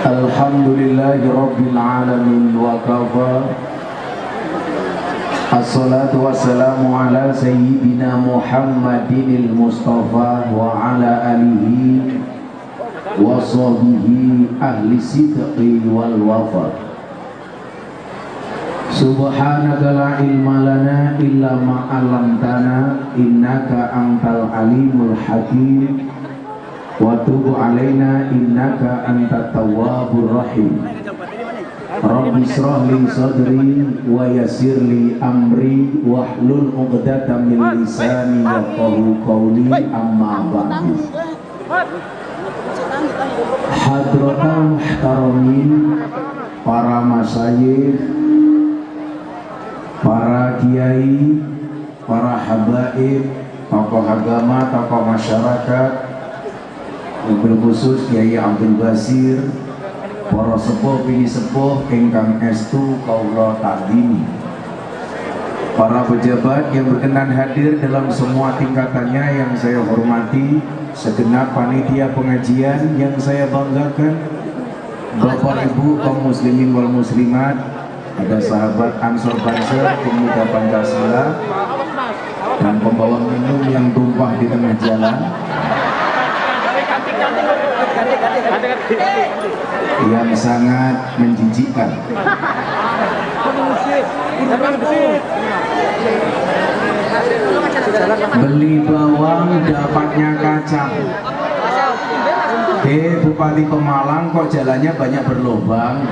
Alhamdulillahi Rabbil Alamin wa kafa. Assalatu wassalamu ala sayyidina Muhammadinil Mustafa wa ala alihi wa sahbihi ahli sidqi wal wafa. Subhanaka la ilma lana illa ma 'allamtana innaka antal alimul hakim. Wa tub alaina innaka antat tawwabur rahim. Rabbi shrah li sadri wa yassir li amri wahlul 'uqdatam min lisani yafqahu qawli amma ba'du. Hadratul muhtaramin, para masyayikh, para kiai, para habaib, tokoh agama, tokoh masyarakat, mobil khusus Kiai Abdul Basir, para sepuh bini sepuh ingkang estu kaula takdimi, para pejabat yang berkenan hadir dalam semua tingkatannya yang saya hormati, segenap panitia pengajian yang saya banggakan, Bapak Ibu kaum muslimin wal muslimat, ada sahabat Ansor Banser, pemuda Pancasila, dan pembawa minum yang tumpah di tengah jalan, yang sangat menjijikkan. Beli bawang dapatnya kacang. Bupati Pemalang kok jalannya banyak berlubang.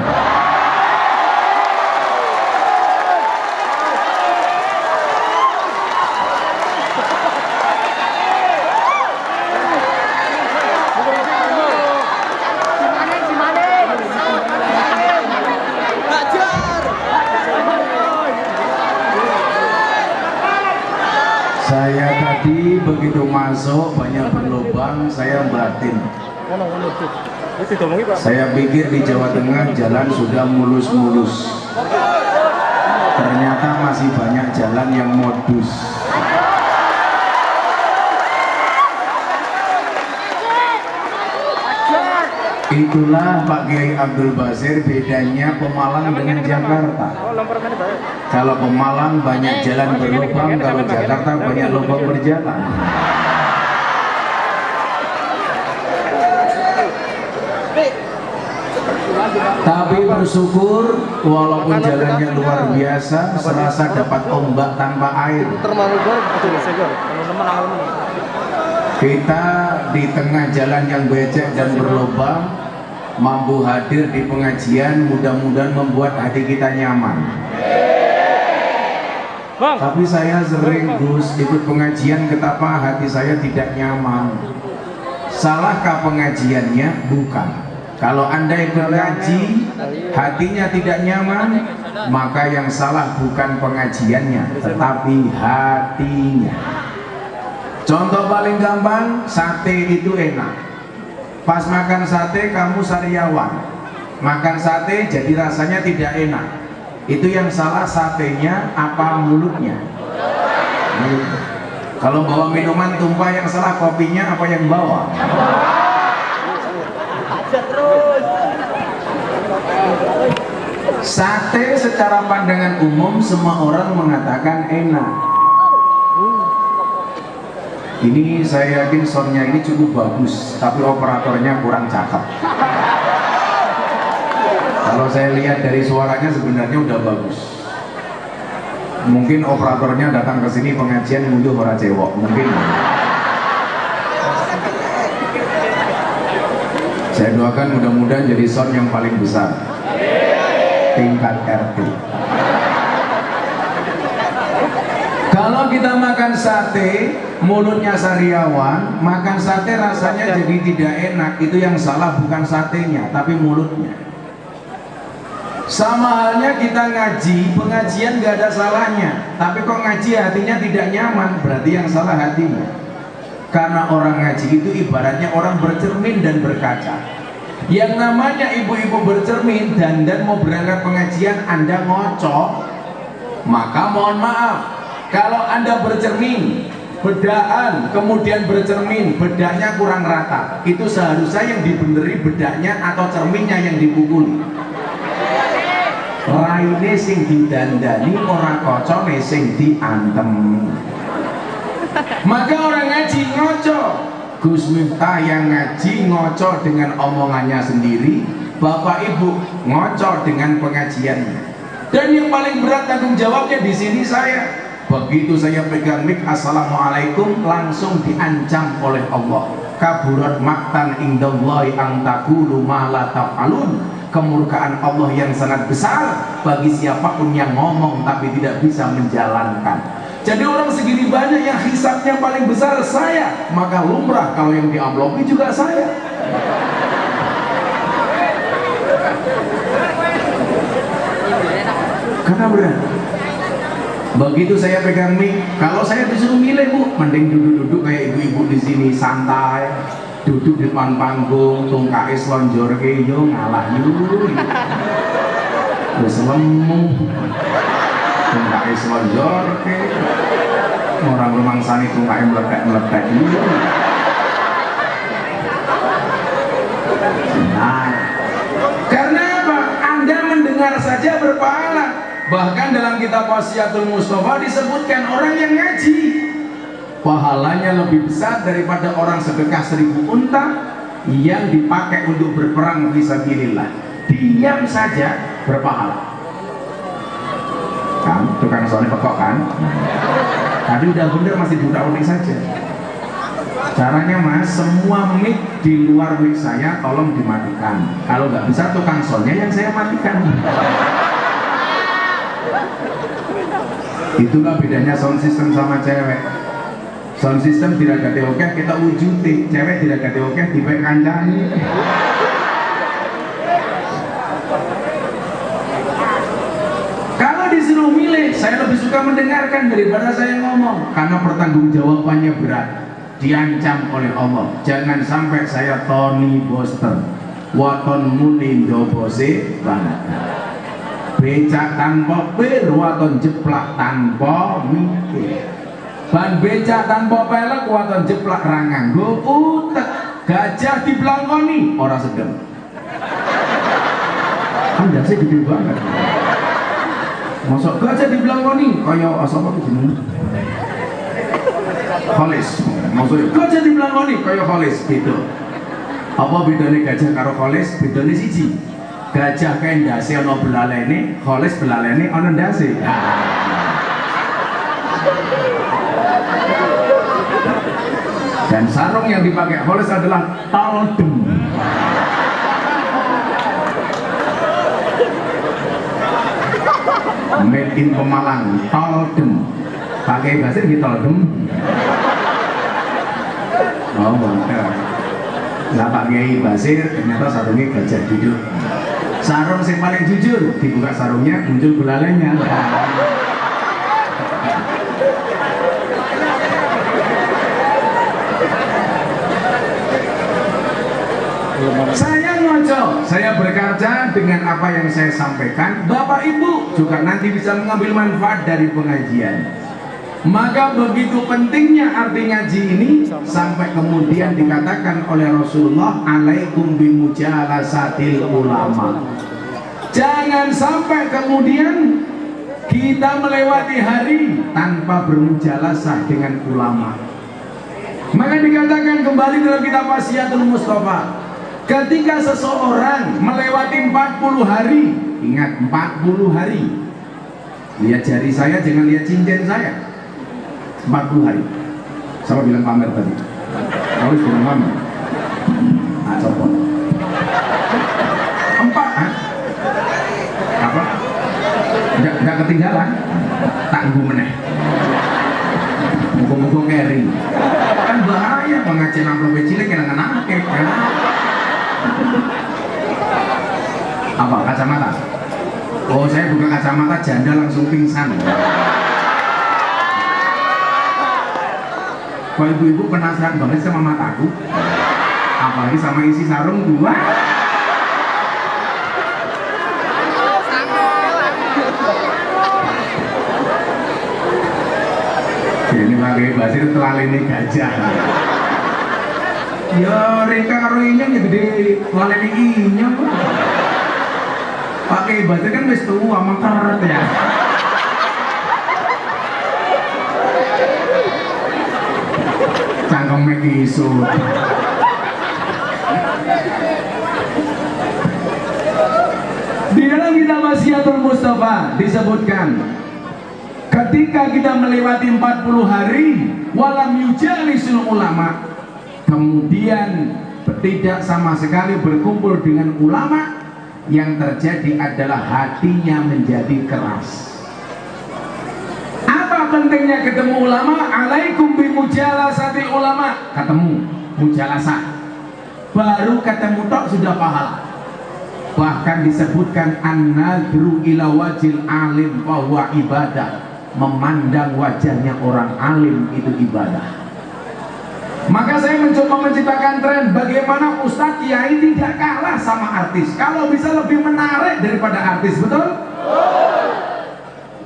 Saya tadi begitu masuk banyak berlubang, saya batin. Saya pikir di Jawa Tengah jalan sudah mulus-mulus. Ternyata masih banyak jalan yang modus. Itulah Pak Kiai Abdul Basir bedanya Pemalang dengan Jakarta. Kalau Pemalang banyak jalan berlubang, kalau Jakarta banyak lubang berjalan. Tapi bersyukur walaupun jalannya luar biasa, serasa dapat ombak tanpa air. Kita di tengah jalan yang becek dan berlubang mampu hadir di pengajian, mudah-mudahan membuat hati kita nyaman. Tapi saya sering Gus ikut pengajian, betapa hati saya tidak nyaman. Salahkah pengajiannya? Bukan. Kalau Anda ikut ngaji hatinya tidak nyaman, maka yang salah bukan pengajiannya tetapi hatinya. Contoh paling gampang, sate itu enak. Pas makan sate kamu sariawan, makan sate jadi rasanya tidak enak. Itu yang salah satenya apa mulutnya? Kalau bawa minuman tumpah, yang salah kopinya apa yang bawa? Sate secara pandangan umum semua orang mengatakan enak. Ini saya yakin soundnya ini cukup bagus, tapi operatornya kurang cakep. Kalau saya lihat dari suaranya sebenarnya udah bagus. Mungkin operatornya datang ke sini pengajian ngunduh ora cewek, mungkin. Saya doakan mudah-mudahan jadi sound yang paling besar, tingkat RT. Kalau kita makan sate, mulutnya sariawan, makan sate rasanya jadi tidak enak. Itu yang salah bukan satenya, tapi mulutnya. Sama halnya kita ngaji, pengajian gak ada salahnya, tapi kok ngaji hatinya tidak nyaman, berarti yang salah hatinya. Karena orang ngaji itu ibaratnya orang bercermin dan berkaca. Yang namanya ibu-ibu bercermin dan mau berangkat pengajian Anda ngocok, maka mohon maaf, kalau Anda bercermin bedaan, kemudian bercermin, bedaknya kurang rata, itu seharusnya yang dibeneri bedaknya atau cerminnya yang dipukuli. Raine sing didandani, ora kocone sing diantem. Maka orang ngaji ngoco, Gus Miftah yang ngaji ngoco dengan omongannya sendiri, Bapak Ibu ngoco dengan pengajiannya. Dan yang paling berat tanggung jawabnya di sini saya. Begitu saya pegang mic assalamualaikum, langsung diancam oleh Allah. Kaburat maktan indallahi an taqulu ma la taf'alun. Kemurkaan Allah yang sangat besar bagi siapapun yang ngomong tapi tidak bisa menjalankan. Jadi orang segini banyak yang hisabnya paling besar saya, maka lumrah kalau yang diamplopi juga saya. Karena berat. Begitu saya pegang mic, kalau saya disuruh milih Bu, mending duduk-duduk kayak ibu-ibu di sini santai, duduk di depan panggung, tungkai selonjorke yo ngalah yo. Wis lemu. Tungkai selonjorke. Orang rumangsani tungkai meletek-meletek yo. Nah, karena apa? Anda mendengar saja berpahala. Bahkan dalam kitab Wasiatul Mustafa disebutkan orang yang ngaji pahalanya lebih besar daripada orang sedekah 1000 unta yang dipakai untuk berperang fisabilillah. Diam saja berpahala. Kan tukang soalnya pekok kan? Tadi udah bener masih diutak-utik saja. Caranya Mas, semua mic di luar mic saya tolong dimatikan. Kalau nggak bisa tukang soalnya yang saya matikan. Itulah bedanya sound system sama cewek. Sound system tidak kate oke kita wujuti, cewek tidak kate oke dipek kancani. Kalau disuruh milih, saya lebih suka mendengarkan daripada saya ngomong, karena pertanggungjawabannya berat. Diancam oleh Allah, jangan sampai saya Tony Boster waton munindo bose banget. Becak tanpa bir, waton jeplak tanpa mikir. Ban becak tanpa pelek, waton jeplak ranganggo utek. Gajah diblangkoni, ora sedem. Anda sih gede banget. Masuk gajah diblangkoni, kaya asapa iki jenenge? Kholis. Maksudnya gajah diblangkoni, kaya kholis gitu. Apa bedanya gajah karo kholis? Bedanya siji. Gajah kain ndase ana belalene, kholis belalene ana ndase. Dan sarung yang dipakai kholis adalah taldem. Made in Pemalang, taldem. Pakai bahasa di taldem. Oh, bangga. Lah Pak Kiai Basir ternyata sarungnya gajah duduk. Sarung yang paling jujur, dibuka sarungnya muncul belalainya. Saya ngocok, saya berkaca dengan apa yang saya sampaikan. Bapak Ibu juga nanti bisa mengambil manfaat dari pengajian. Maka begitu pentingnya arti ngaji ini sampai kemudian dikatakan oleh Rasulullah, alaikum bimujalasatil ulama. Jangan sampai kemudian kita melewati hari tanpa bermujalasah dengan ulama. Maka dikatakan kembali dalam kitab Wasiatul Mustafa, ketika seseorang melewati 40 hari, ingat 40 hari, lihat jari saya, jangan lihat cincin saya. 40 hari. Siapa bilang pamer tadi? Harus bilang pamer. Nah, copot. 4, ha? Apa? Enggak ketinggalan. Tangguh meneh. Muka-muka kering. Kan bahaya pengajian amplop cilik yang anak-anak. Apa? Kacamata? Oh, saya buka kacamata janda langsung pingsan. Kalau ibu-ibu penasaran banget sama mataku, apalagi sama isi sarung dua. Ini pakai Kiai Basir telalene gajah. Ya reka karo inyong ya gede telalene inyong. Pak Kiai Basir kan wis tua mengkeret ya. Cangkem kisut. Di dalam kitab Wasiatul Mustafa disebutkan, ketika kita melewati 40 hari walam yujalisul ulama, kemudian tidak sama sekali berkumpul dengan ulama, yang terjadi adalah hatinya menjadi keras. Apa pentingnya ketemu ulama? Alaikum bimujalasati ulama. Ketemu, mujalasah. Baru ketemu tok sudah pahala. Bahkan disebutkan an-nadru ila wajil alim bahwa ibadah. Memandang wajahnya orang alim itu ibadah. Maka saya mencoba menciptakan tren bagaimana Ustadz Kiai tidak kalah sama artis. Kalau bisa lebih menarik daripada artis, betul?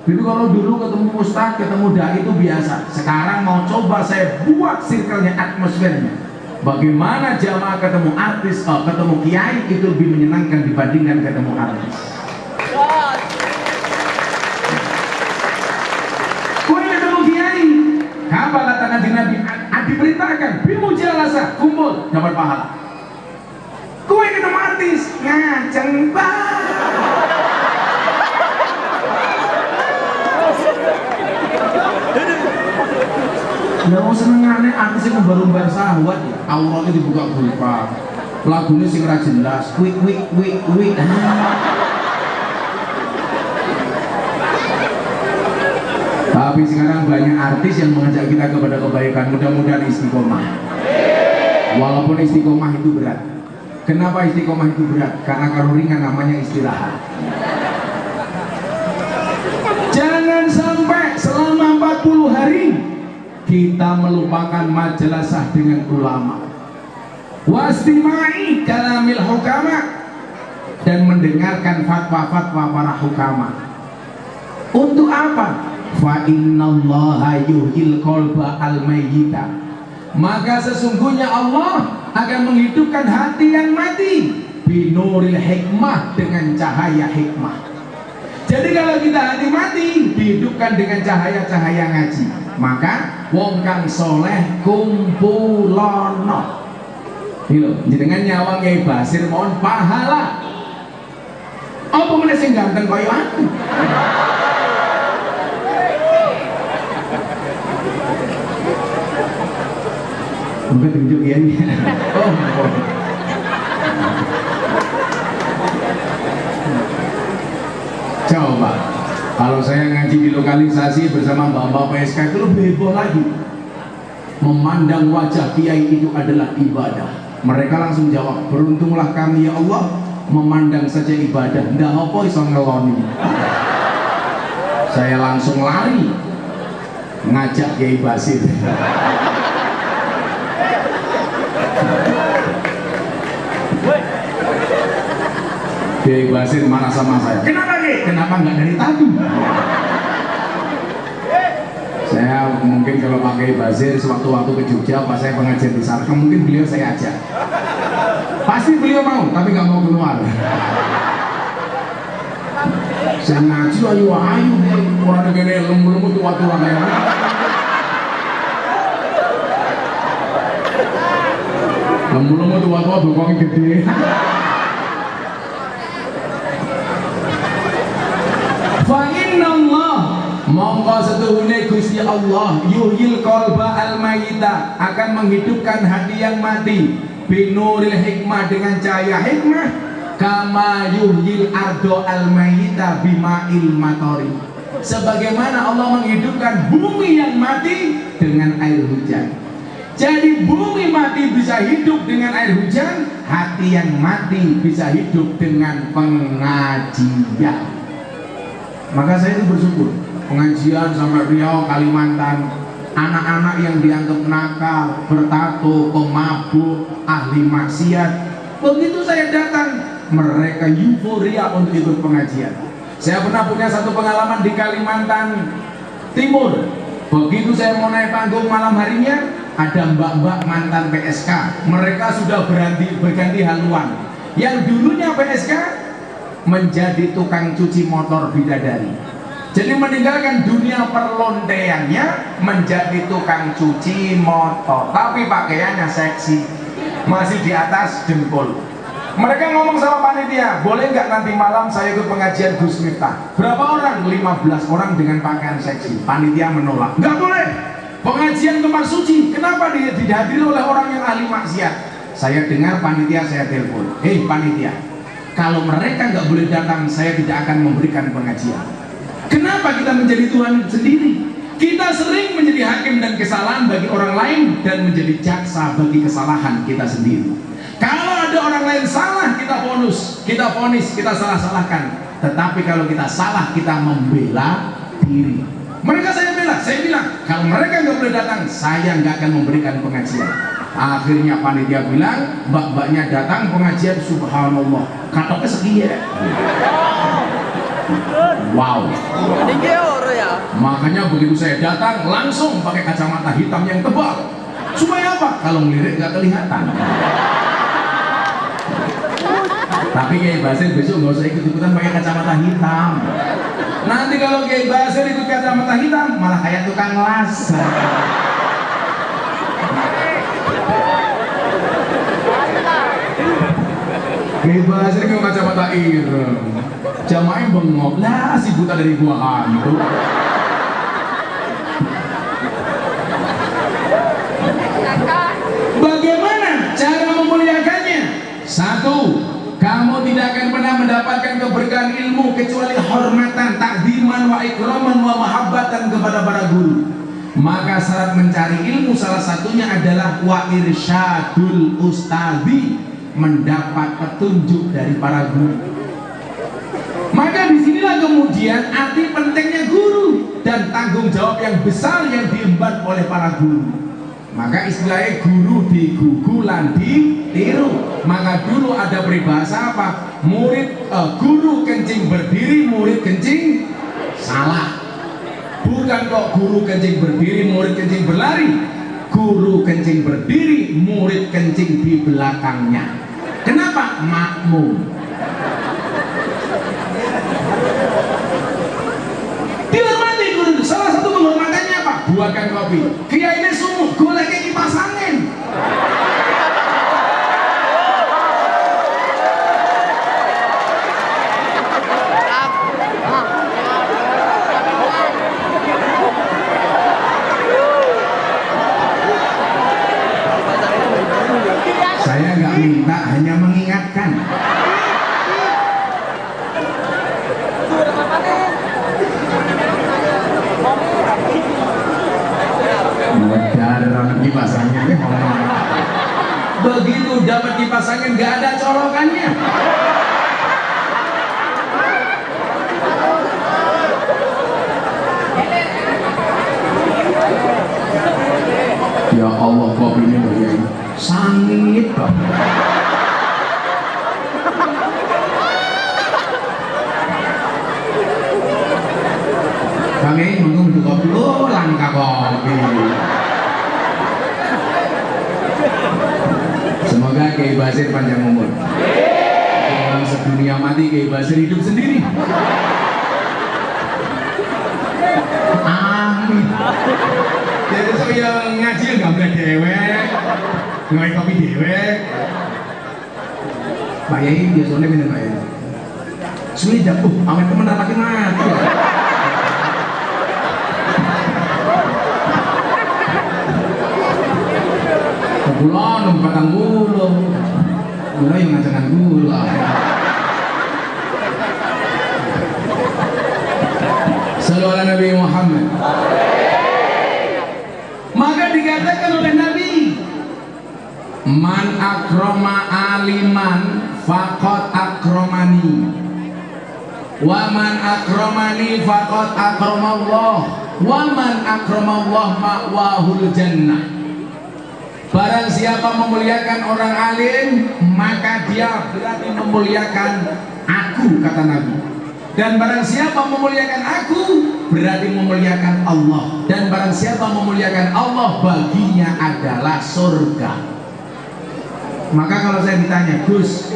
Jadi kalau dulu ketemu Ustadz, ketemu dai itu biasa. Sekarang mau coba saya buat circle-nya, atmosfernya. Bagaimana jamaah ketemu artis, ketemu kiai itu lebih menyenangkan dibandingkan ketemu artis. Kue ketemu kiai, apa kata Nabi? Diperintahkan bimujalasah, kumpul dapat pahala. Kue ketemu artis, ngaceng banget. Ya mau senengane artis yang umbar-umbar sahwat ya. Auratnya dibuka-buka. Lagunya sing ra jelas. Wik. Tapi sekarang banyak artis yang mengajak kita kepada kebaikan. Mudah-mudahan istiqomah. Walaupun istiqomah itu berat. Kenapa istiqomah itu berat? Karena kalau ringan namanya istirahat. Jangan sampai selama 40 hari kita melupakan majalasah dengan ulama, wastimai kalamil hukama, dan mendengarkan fatwa-fatwa para hukama. Untuk apa? Fa innallaha yuhyil qalba al-mayyita, maka sesungguhnya Allah akan menghidupkan hati yang mati binuril hikmah, dengan cahaya hikmah. Jadi kalau kita hati mati dihidupkan dengan cahaya-cahaya ngaji, maka wong kang soleh kumpulono. Jenengan nyawang Kiai Basir mohon pahala. Apa meneh sing ganteng kaya aku? Mungkin tunjuk ya. Oh. Coba kalau saya ngaji di lokalisasi bersama Mbak PSK itu lebih heboh lagi. Memandang wajah kiai itu adalah ibadah. Mereka langsung jawab, beruntunglah kami ya Allah memandang saja ibadah. Ndak apa iso ngeloni. Saya langsung lari ngajak Kiai Basir. Kiai Basir marah sama saya. Kenapa nih? Kenapa nggak dari tadi? Saya mungkin kalau pakai Basir sewaktu-waktu ke Jogja pas saya pengajian di Sarkem, mungkin beliau saya ajak. Pasti beliau mau, tapi nggak mau keluar. Saya ngaji ayu orang gini lemu-lemu tua-tua kayak lemu-lemu tua-tua bokongnya gede. Fa innallah, mongko setuhune Gusti Allah yuhyil qalba al-mayyita, akan menghidupkan hati yang mati binuril hikmah, dengan cahaya hikmah, kama yuhyil ardo al-mayyita bima'il matori, sebagaimana Allah menghidupkan bumi yang mati dengan air hujan. Jadi bumi mati bisa hidup dengan air hujan, hati yang mati bisa hidup dengan pengajian. Maka saya itu bersyukur pengajian sampai Riau, Kalimantan, anak-anak yang dianggap nakal, bertato, pemabuk, ahli maksiat, begitu saya datang mereka euforia untuk ikut pengajian. Saya pernah punya satu pengalaman di Kalimantan Timur. Begitu saya mau naik panggung malam harinya, ada mbak-mbak mantan PSK. Mereka sudah berganti haluan. Yang dulunya PSK menjadi tukang cuci motor bidadari. Jadi meninggalkan dunia perlonteannya menjadi tukang cuci motor. Tapi pakaiannya seksi, masih di atas dengkul. Mereka ngomong sama panitia, boleh nggak nanti malam saya ikut pengajian Gus Miftah? Berapa orang? 15 orang dengan pakaian seksi. Panitia menolak, nggak boleh. Pengajian tempat suci, kenapa dihadiri oleh orang yang ahli maksiat? Saya dengar panitia, saya telepon, hei panitia, kalau mereka nggak boleh datang, saya tidak akan memberikan pengajian. Kenapa kita menjadi Tuhan sendiri? Kita sering menjadi hakim dan kesalahan bagi orang lain dan menjadi jaksa bagi kesalahan kita sendiri. Kalau ada orang lain salah, kita vonis, kita salah-salahkan. Tetapi kalau kita salah, kita membela diri. Mereka saya bilang, kalau mereka nggak boleh datang, saya nggak akan memberikan pengajian. Akhirnya panitia bilang, mbak-mbaknya datang pengajian, subhanallah, katanya sekian. Wow. Makanya begitu saya datang, langsung pakai kacamata hitam yang tebal. Supaya apa? Kalau ngelirik nggak kelihatan. Tapi Kiai Basir besok nggak usah ikut-ikutan pakai kacamata hitam. Nanti kalau Kiai Basir ikut kacamata hitam, malah kayak tukang las. Kiai Basir pakai kacamata ireng, jamaah bengok lah, si buta dari gua hantu. Bagaimana cara memuliakannya? Satu, kamu tidak akan pernah mendapatkan keberkahan ilmu kecuali hormatan, takdiman, wa ikraman, wa mahabbatan kepada para guru. Maka syarat mencari ilmu salah satunya adalah wa irsyadul ustadi, mendapat petunjuk dari para guru. Maka disinilah kemudian arti pentingnya guru dan tanggung jawab yang besar yang diemban oleh para guru. Maka istilahnya guru digugu lan ditiru. Maka dulu ada peribahasa apa? Guru kencing berdiri, murid kencing salah. Bukan kok guru kencing berdiri, murid kencing berlari. Guru kencing berdiri, murid kencing di belakangnya. Kenapa? Makmum. Dihormati guru. Salah satu penghormatannya apa? Buatkan kopi. Kiai ini sumuk, goleknya kipas angin. Saya nggak minta, hanya mengingatkan. Dalam kipas angin, begitu dapat kipas angin nggak ada colokannya. Ya Allah, kopinya begini sangit kok. Kang Ei manggung untuk kopi, oh langka kopi. Semoga Kiai Basir panjang umur. Orang sedunia mati, Kiai Basir hidup sendiri. Amin. Jadi saya ngaji nggak boleh dewek, ngopi kopi dewek. Pak Yai biasanya minum air. Sulit jatuh, awet temen makin mati. Bulan, numpatan gula, gula yang ngajangan gula. Sallallahu ala Nabi Muhammad. Maka dikatakan oleh Nabi, man akroma aliman faqad akromani, wa man akromani faqad akromallah, wa man akromallah ma'wahul jannah. Barang siapa memuliakan orang alim, maka dia berarti memuliakan aku, kata Nabi. Dan barang siapa memuliakan aku berarti memuliakan Allah. Dan barang siapa memuliakan Allah baginya adalah surga. Maka kalau saya ditanya, Gus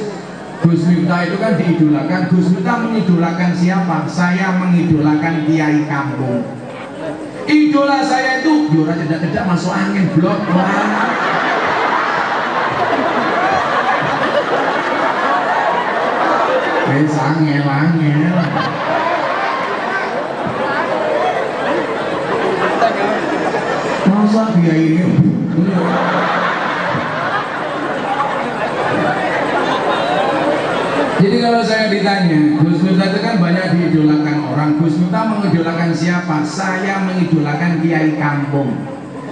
Miftah itu kan diidolakan. Gus Miftah mengidolakan siapa? Saya mengidolakan kiai kampung. Idola saya itu biora cedak-cedak masuk angin blok. Angel. Masa dia ini jadi kalau saya ditanya, Gus Miftah itu kan banyak diidolakan orang. Gus Miftah mengidolakan siapa? Saya mengidolakan kiai kampung.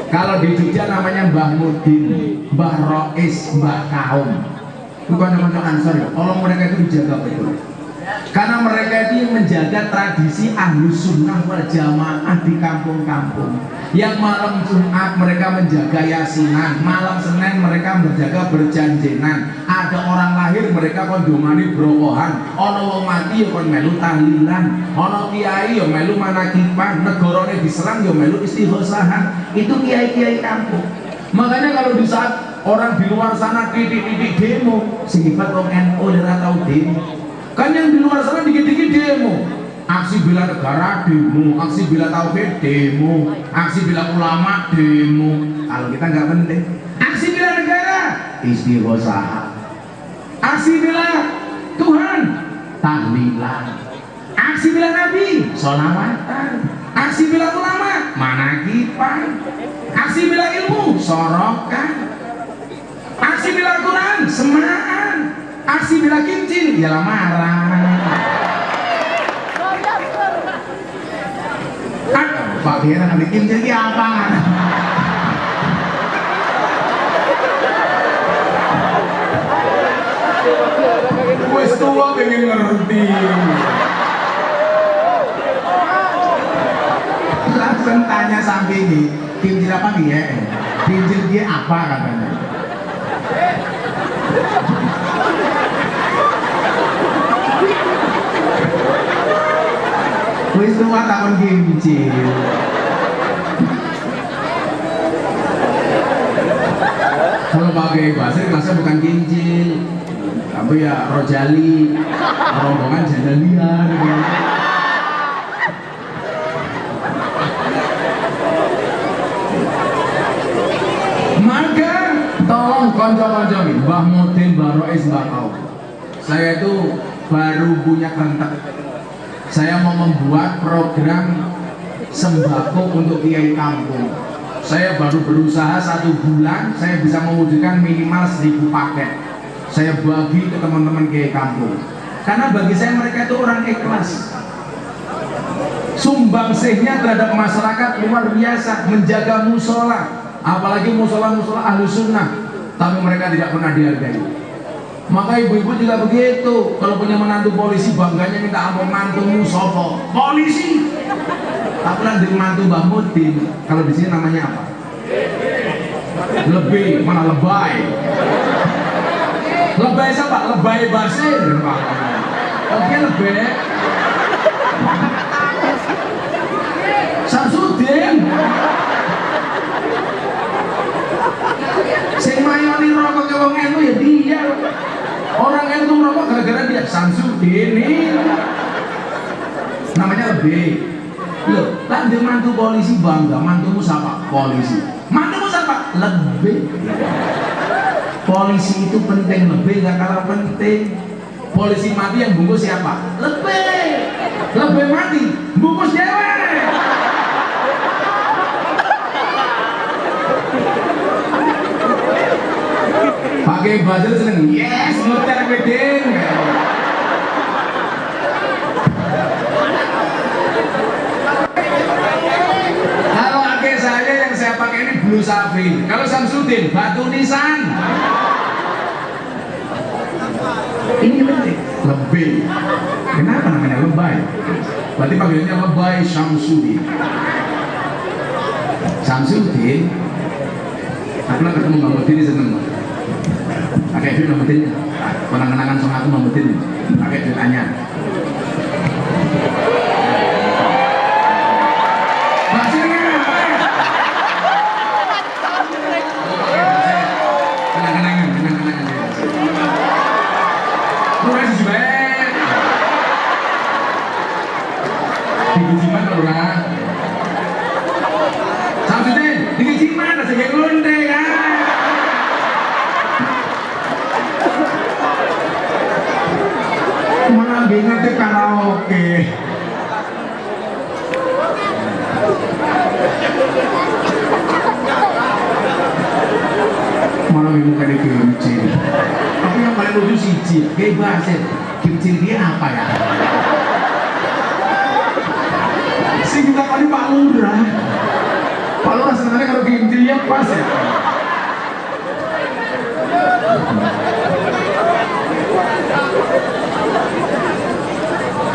Kalau di Jogja namanya Mbah Mudin, Mbah Rois, Mbah Kaum. Bukan nama Ansor ya. Tolong mereka itu dijaga betul. Karena mereka itu menjaga tradisi Ahlus Sunnah wal Jamaah di kampung-kampung. Yang malam Jumat mereka menjaga yasinan, malam Senin mereka menjaga berjanjenan. Ada orang lahir mereka kondomani brokohan, ono wong mati ya kon melu tahlilan, ono kiai ya melu manakipan, negarane diserang ya melu istighosahan. Itu kiai-kiai kampung. Makanya kalau di saat orang di luar sana titik-titik demo, sehingga wong NU ora tau demo. Kan yang di luar sana dikit-dikit demo, aksi bela negara demo, aksi bela tauhid demo, aksi bela ulama demo. Kalau kita nggak penting, aksi bela negara istighosah, aksi bela Tuhan tahlilan, aksi bela Nabi sholawatan, aksi bela ulama manakipan, aksi bela ilmu sorokan, aksi bela Quran semaan, aksi bila kincin ya lamaran. Pak Biara nanti kincin ya apa? Wes tua pengen ngerti. Langsung tanya sampai ini, kincin apa dia? Kincin dia apa katanya? Wis tua tahun kincil. Kalau pakai bahasa masa bukan kincil, tapi ya rojali, rombongan jandalian. Maka tolong konco-konco nih, Mbah Mudin, Mbah Rois, Mbah Kaum. Saya itu baru punya rentek. Saya mau membuat program sembako untuk kiai kampung. Saya baru berusaha 1 bulan, saya bisa mewujudkan minimal 1000 paket. Saya bagi ke teman-teman kiai kampung. Karena bagi saya mereka itu orang ikhlas. Sumbangsihnya terhadap masyarakat luar biasa, menjaga musola, apalagi musola-musola Ahlus Sunnah. Tapi mereka tidak pernah dihargai. Maka ibu-ibu juga begitu. Kalau punya menantu polisi bangganya minta ampun, mantumu sopo polisi. Tapi nanti mantu Mbah Mudin, kalau di sini namanya apa? Lebih, mana lebay? Lebay siapa? Lebay Basir. Oke lebay. Samsudin. Sing mayoni rokok ke wong NU ya dia. Orang NU merokok gara-gara dia. Samsudin ini namanya lebih. Loh, tadi mantu polisi bangga, mantumu siapa? Polisi. Mantumu siapa? Lebih. Polisi itu penting, lebih gak kalah penting. Polisi mati yang bungkus siapa? Lebih. Lebih mati, bungkus dewa. Pakai baju seneng, yes, muter bedeng. Kalau pakai saya yang saya pakai ini Blue Safri. Kalau Samsudin, batu nisan. Ini penting, lebih. Kenapa namanya lebay? Berarti panggilannya lebay Samsudin. Samsudin. Aku lah ketemu Mbak Mudin seneng. Pakai duit Mbak Mudin. Kenang-kenangan sama aku Mbak Mudin. Pakai duit anyar. digaji mana orang? Samsudin, digaji mana sebagai londe ya? Mana bingung ke karaoke? Malah bingung ke kimchi. Tapi yang paling lucu sih, kayak bahasa kimchi dia apa ya? Sih kita kali Pak Lurah. Pak Lurah sebenarnya kalau kimchi ya pas ya.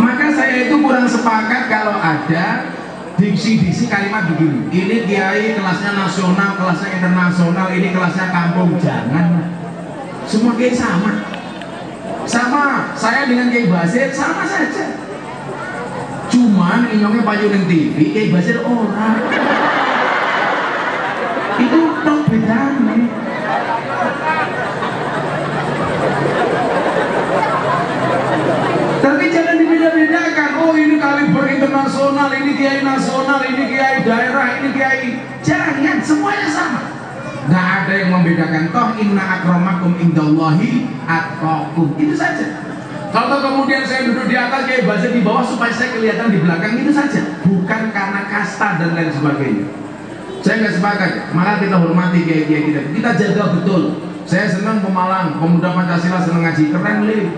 Maka saya itu kurang sepakat kalau ada diksi-diksi kalimat begini. Ini kiai kelasnya nasional, kelasnya internasional, ini kelasnya kampung. Jangan. Semua kiai sama. Sama, saya dengan Kiai Basir sama saja. Cuman inyongnya payung TV, Kiai Basir orang. Itu tok bedanya. Tapi jangan dibeda-bedakan. Oh ini kaliber internasional, ini kiai nasional, ini kiai daerah, ini kiai. Jangan, semuanya sama. Nggak ada yang membedakan. Toh inna akramakum indallahi atqakum. Itu saja. Kalau kemudian saya duduk di atas, Kiai Basir di bawah supaya saya kelihatan di belakang, itu saja. Bukan karena kasta dan lain sebagainya. Saya nggak sepakat. Malah kita hormati kiai-kiai kita. Kita jaga betul. Saya senang Pemalang, pemuda Pancasila senang ngaji. Keren li.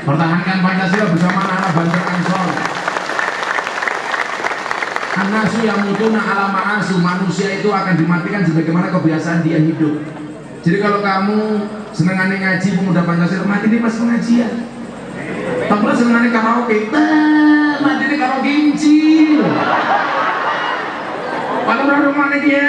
Pertahankan Pancasila bersama anak Banjar Ansor. Anasu yang mutuna ala ma'asu. Manusia itu akan dimatikan sebagaimana kebiasaan dia hidup. Jadi kalau kamu senangannya ngaji pemuda Pancasila, mati di pas pengajian. Tak pula senangannya karaoke, mati di karaoke kimchi. Kalau berapa mana dia?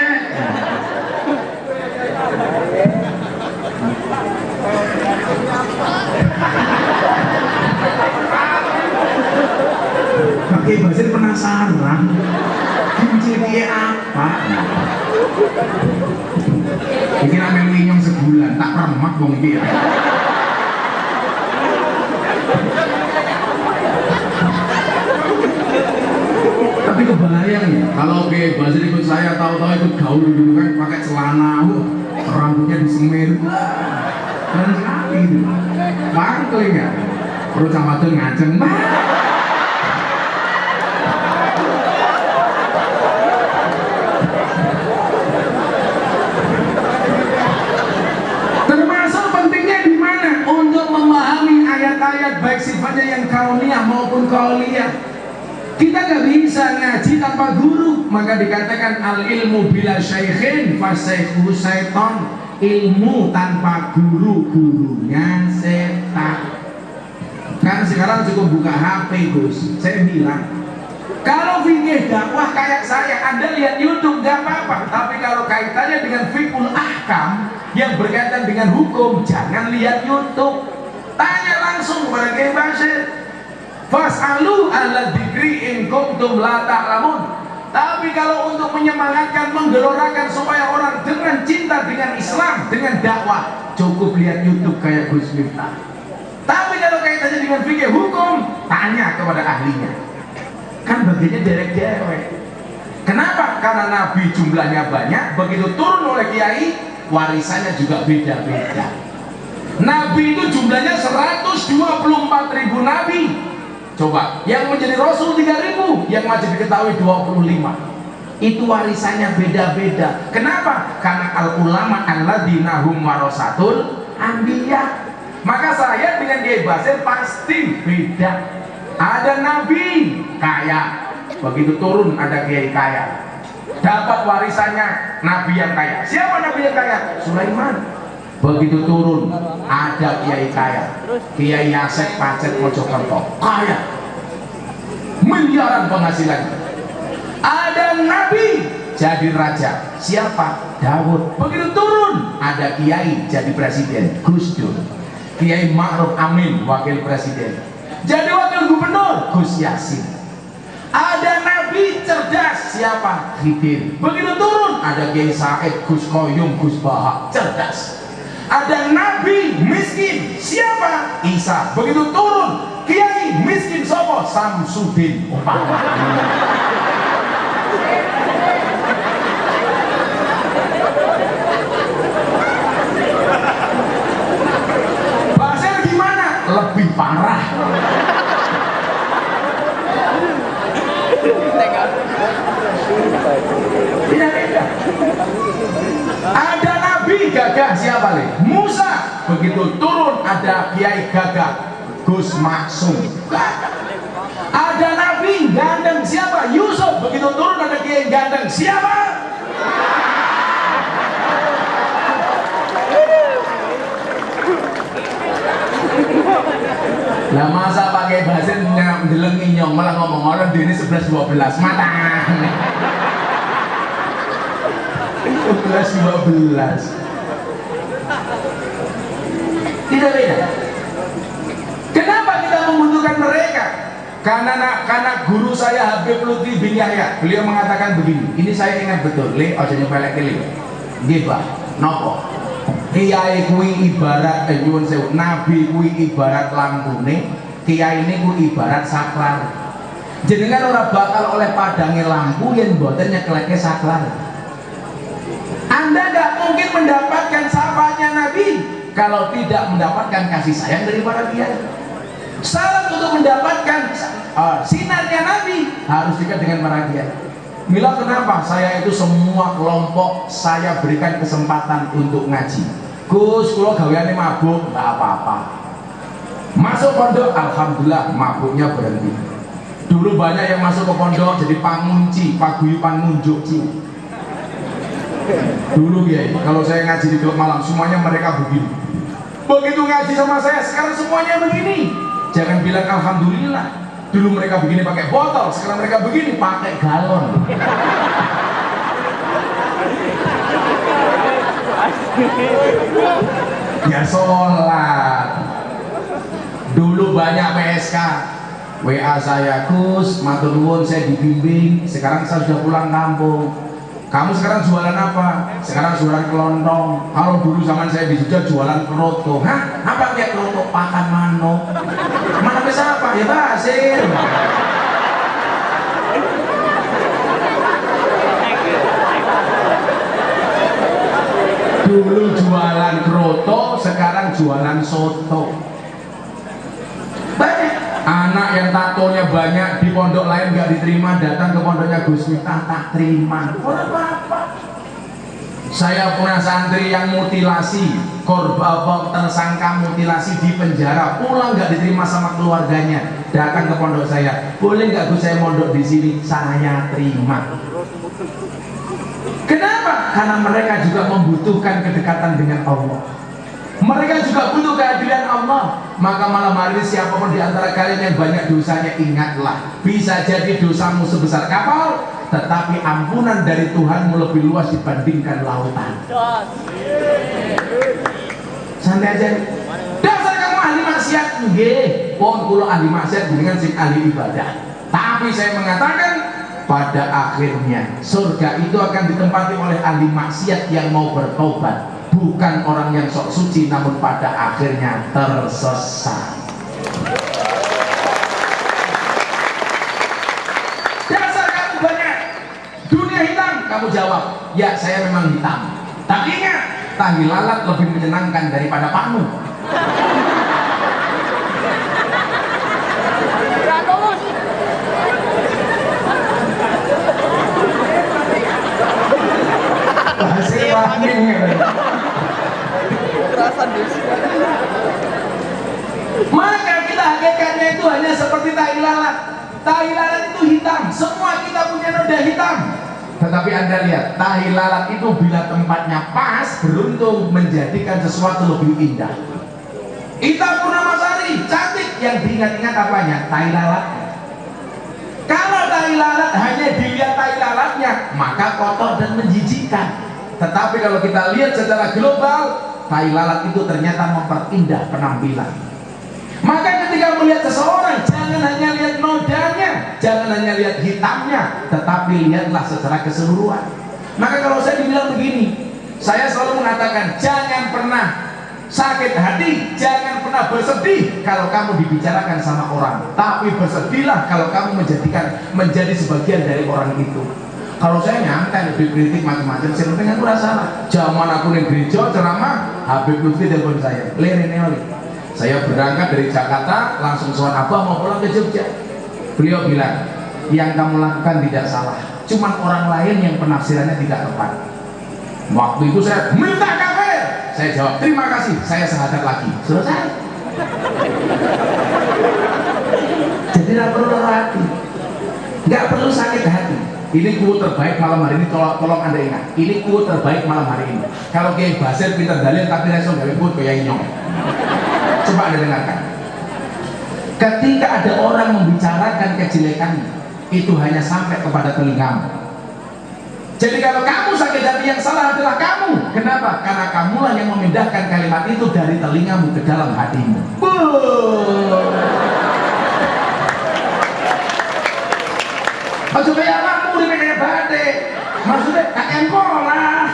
Pakai Basir penasaran kimchi dia apa? Bikin amel minyong sebulan, tak remak dong dia. Tapi kebayang ya, kalau Kiai Basir ikut saya, tahu-tahu ikut gaul dulu kan, pakai celana, rambutnya disemir, keren sekali itu. Bangkel ya, perut sama tuh ngaceng. Termasuk pentingnya di mana? Untuk memahami ayat-ayat baik sifatnya yang kauniyah maupun qauliyah. Kita nggak bisa ngaji tanpa guru, maka dikatakan al ilmu bila syaikhin fasyaihu syaiton. Ilmu tanpa guru, gurunya setan. Kan sekarang cukup buka HP Gus. Saya bilang, kalau fikih dakwah kayak saya, Anda lihat YouTube nggak apa-apa. Tapi kalau kaitannya dengan fikul ahkam yang berkaitan dengan hukum, jangan lihat YouTube. Tanya langsung kepada Kiai Basir. Fas'alu ala dzikri in kuntum la ta'lamun. Tapi kalau untuk menyemangatkan, menggelorakan supaya orang dengan cinta dengan Islam, dengan dakwah, cukup lihat YouTube kayak Gus Miftah. Tapi kalau kaitannya dengan fikih hukum, tanya kepada ahlinya. Kan bagiannya derek-derek. Kenapa? Karena Nabi jumlahnya banyak, begitu turun oleh kiai, warisannya juga beda-beda. Nabi itu jumlahnya 124.000 nabi. Coba, yang menjadi Rasul 3.000, yang wajib diketahui 25. Itu warisannya beda-beda. Kenapa? Karena al-ulama alladzina hum warasatul anbiya. Maka saya dengan Kiai Basir pasti beda. Ada nabi kaya, begitu turun ada kiai kaya, dapat warisannya nabi yang kaya. Siapa nabi yang kaya? Sulaiman. Begitu turun ada kiai kaya, Kiai Yasek Pacet Mojokerto, kaya, miliaran penghasilan. Ada nabi jadi raja, siapa? Daud. Begitu turun ada kiai jadi presiden, Gus Dur. Kiai Ma'ruf Amin wakil presiden, jadi wakil gubernur, Gus Yasin. Ada nabi cerdas, siapa? Khidir. Begitu turun ada Kiai Said, Gus Koyum, Gus Bahak, cerdas. Ada nabi miskin, siapa? Isa. Begitu turun kiai miskin sopo? Samsudin umpama. Basir gimana? Lebih parah. Tidak beda. Ada nabi gagah siapa nih? Musa. Begitu turun ada kiai gagah, Gus Maksum. Ada nabi gandeng siapa? Yusuf. Begitu turun ada kiai gandeng siapa? Lah masa pakai bahasa ndelengi nyong malah ngomong orang di ini 11-12 mata 11-12 tidak beda. Kenapa kita membutuhkan mereka? Karena guru saya Habib Lutfi bin Yahya, beliau mengatakan begini, ini saya ingat betul, le aja nyepelek le nggih Pak nopo kiai kuwi ibarat nyuwun sewu, nabi kuwi ibarat lampune, kiai ini kuwi ibarat saklar. Jenengan ora bakal oleh padange lampu yen mboten nyekleke saklar. Anda nggak mungkin mendapatkan sapanya Nabi kalau tidak mendapatkan kasih sayang dari para kiai. Syarat untuk mendapatkan sinarnya Nabi harus dekat dengan para kiai. Mila kenapa saya itu semua kelompok saya berikan kesempatan untuk ngaji. Gus, kalau gaweane mabuk nggak apa-apa. Masuk pondok, alhamdulillah mabuknya berhenti. Dulu banyak yang masuk ke pondok jadi pangunci, paguyupan nunjuk ci. Dulu ya, kalau saya ngaji di klub malam semuanya mereka begini. Begitu ngaji sama saya sekarang semuanya begini. Jangan bilang alhamdulillah. Dulu mereka begini pakai botol, sekarang mereka begini pakai galon. Ya sholat. Dulu banyak PSK, WA saya, Gus, matur nuwun saya dibimbing, sekarang saya sudah pulang kampung. Kamu sekarang jualan apa? Sekarang jualan kelontong. Kalau dulu zaman saya di Jogja jualan keroto. Hah? Apa kayak keroto? Pakan manuk. Mana bisa apa? Ya basir. Dulu jualan keroto, sekarang jualan soto. Banyak anak yang tatonya banyak di pondok lain nggak diterima, datang ke pondoknya Gus Miftah tak terima. Orang apa? Saya punya santri yang mutilasi, korban tersangka mutilasi di penjara, pulang nggak diterima sama keluarganya, datang ke pondok saya, boleh nggak Gus saya mondok di sini? Saya terima. Kenapa? Karena mereka juga membutuhkan kedekatan dengan Allah. Mereka juga butuh keadilan Allah. Maka malam hari siapapun di antara kalian yang banyak dosanya, ingatlah, bisa jadi dosamu sebesar kapal, tetapi ampunan dari Tuhanmu lebih luas dibandingkan lautan. Santai aja. Dasar kamu ahli maksiat, nggih. Pon kula ahli maksiat dengan sing ahli ibadah. Tapi saya mengatakan pada akhirnya surga itu akan ditempati oleh ahli maksiat yang mau bertobat, bukan orang yang sok suci namun pada akhirnya tersesat. Dasar kamu banyak dunia hitam, kamu jawab, ya saya memang hitam. Tapi ingat, tahi lalat lebih menyenangkan daripada panu. Maka kita hakikatnya itu hanya seperti tahi lalat. Tahi lalat itu hitam, semua kita punya noda hitam. Tetapi Anda lihat, tahi lalat itu bila tempatnya pas, beruntung menjadikan sesuatu lebih indah. Ita Purnamasari, cantik, yang diingat-ingat apanya? Tahi lalat. Kalau tahi lalat hanya dilihat tahi lalatnya, maka kotor dan menjijikkan. Tetapi kalau kita lihat secara global, tahi lalat itu ternyata memperindah penampilan. Maka ketika melihat seseorang, jangan hanya lihat nodanya, jangan hanya lihat hitamnya, tetapi lihatlah secara keseluruhan. Maka kalau saya dibilang begini, saya selalu mengatakan jangan pernah Sakit hati, jangan pernah bersedih kalau kamu dibicarakan sama orang, tapi bersedihlah kalau kamu menjadi sebagian dari orang itu. Kalau saya nyantai dikritik macam-macam, saya penting aku rasa zaman aku di gereja ceramah, Habib Lutfi telepon saya, saya berangkat dari Jakarta langsung soal Abah mau pulang ke Jogja. Beliau bilang, yang kamu lakukan tidak salah, cuman orang lain yang penafsirannya tidak tepat. Waktu itu saya minta kafir, saya jawab terima kasih, saya syahadat lagi, selesai. Jadi tidak perlu hati, nggak perlu sakit hati. Ini quote terbaik malam hari ini, tolong anda ingat, ini quote terbaik malam hari ini. Kalau Kiai Basir pintar dalil tapi langsung dari quote kayak nyong. Coba anda dengarkan. Ketika ada orang membicarakan kejelekannya, itu hanya sampai kepada telingamu. Jadi kalau kamu sakit hati, yang salah adalah kamu. Kenapa? Karena kamulah yang memindahkan kalimat itu dari telingamu ke dalam hatimu. Maksudnya apa? Ini kayak badai. Maksudnya kayak lah.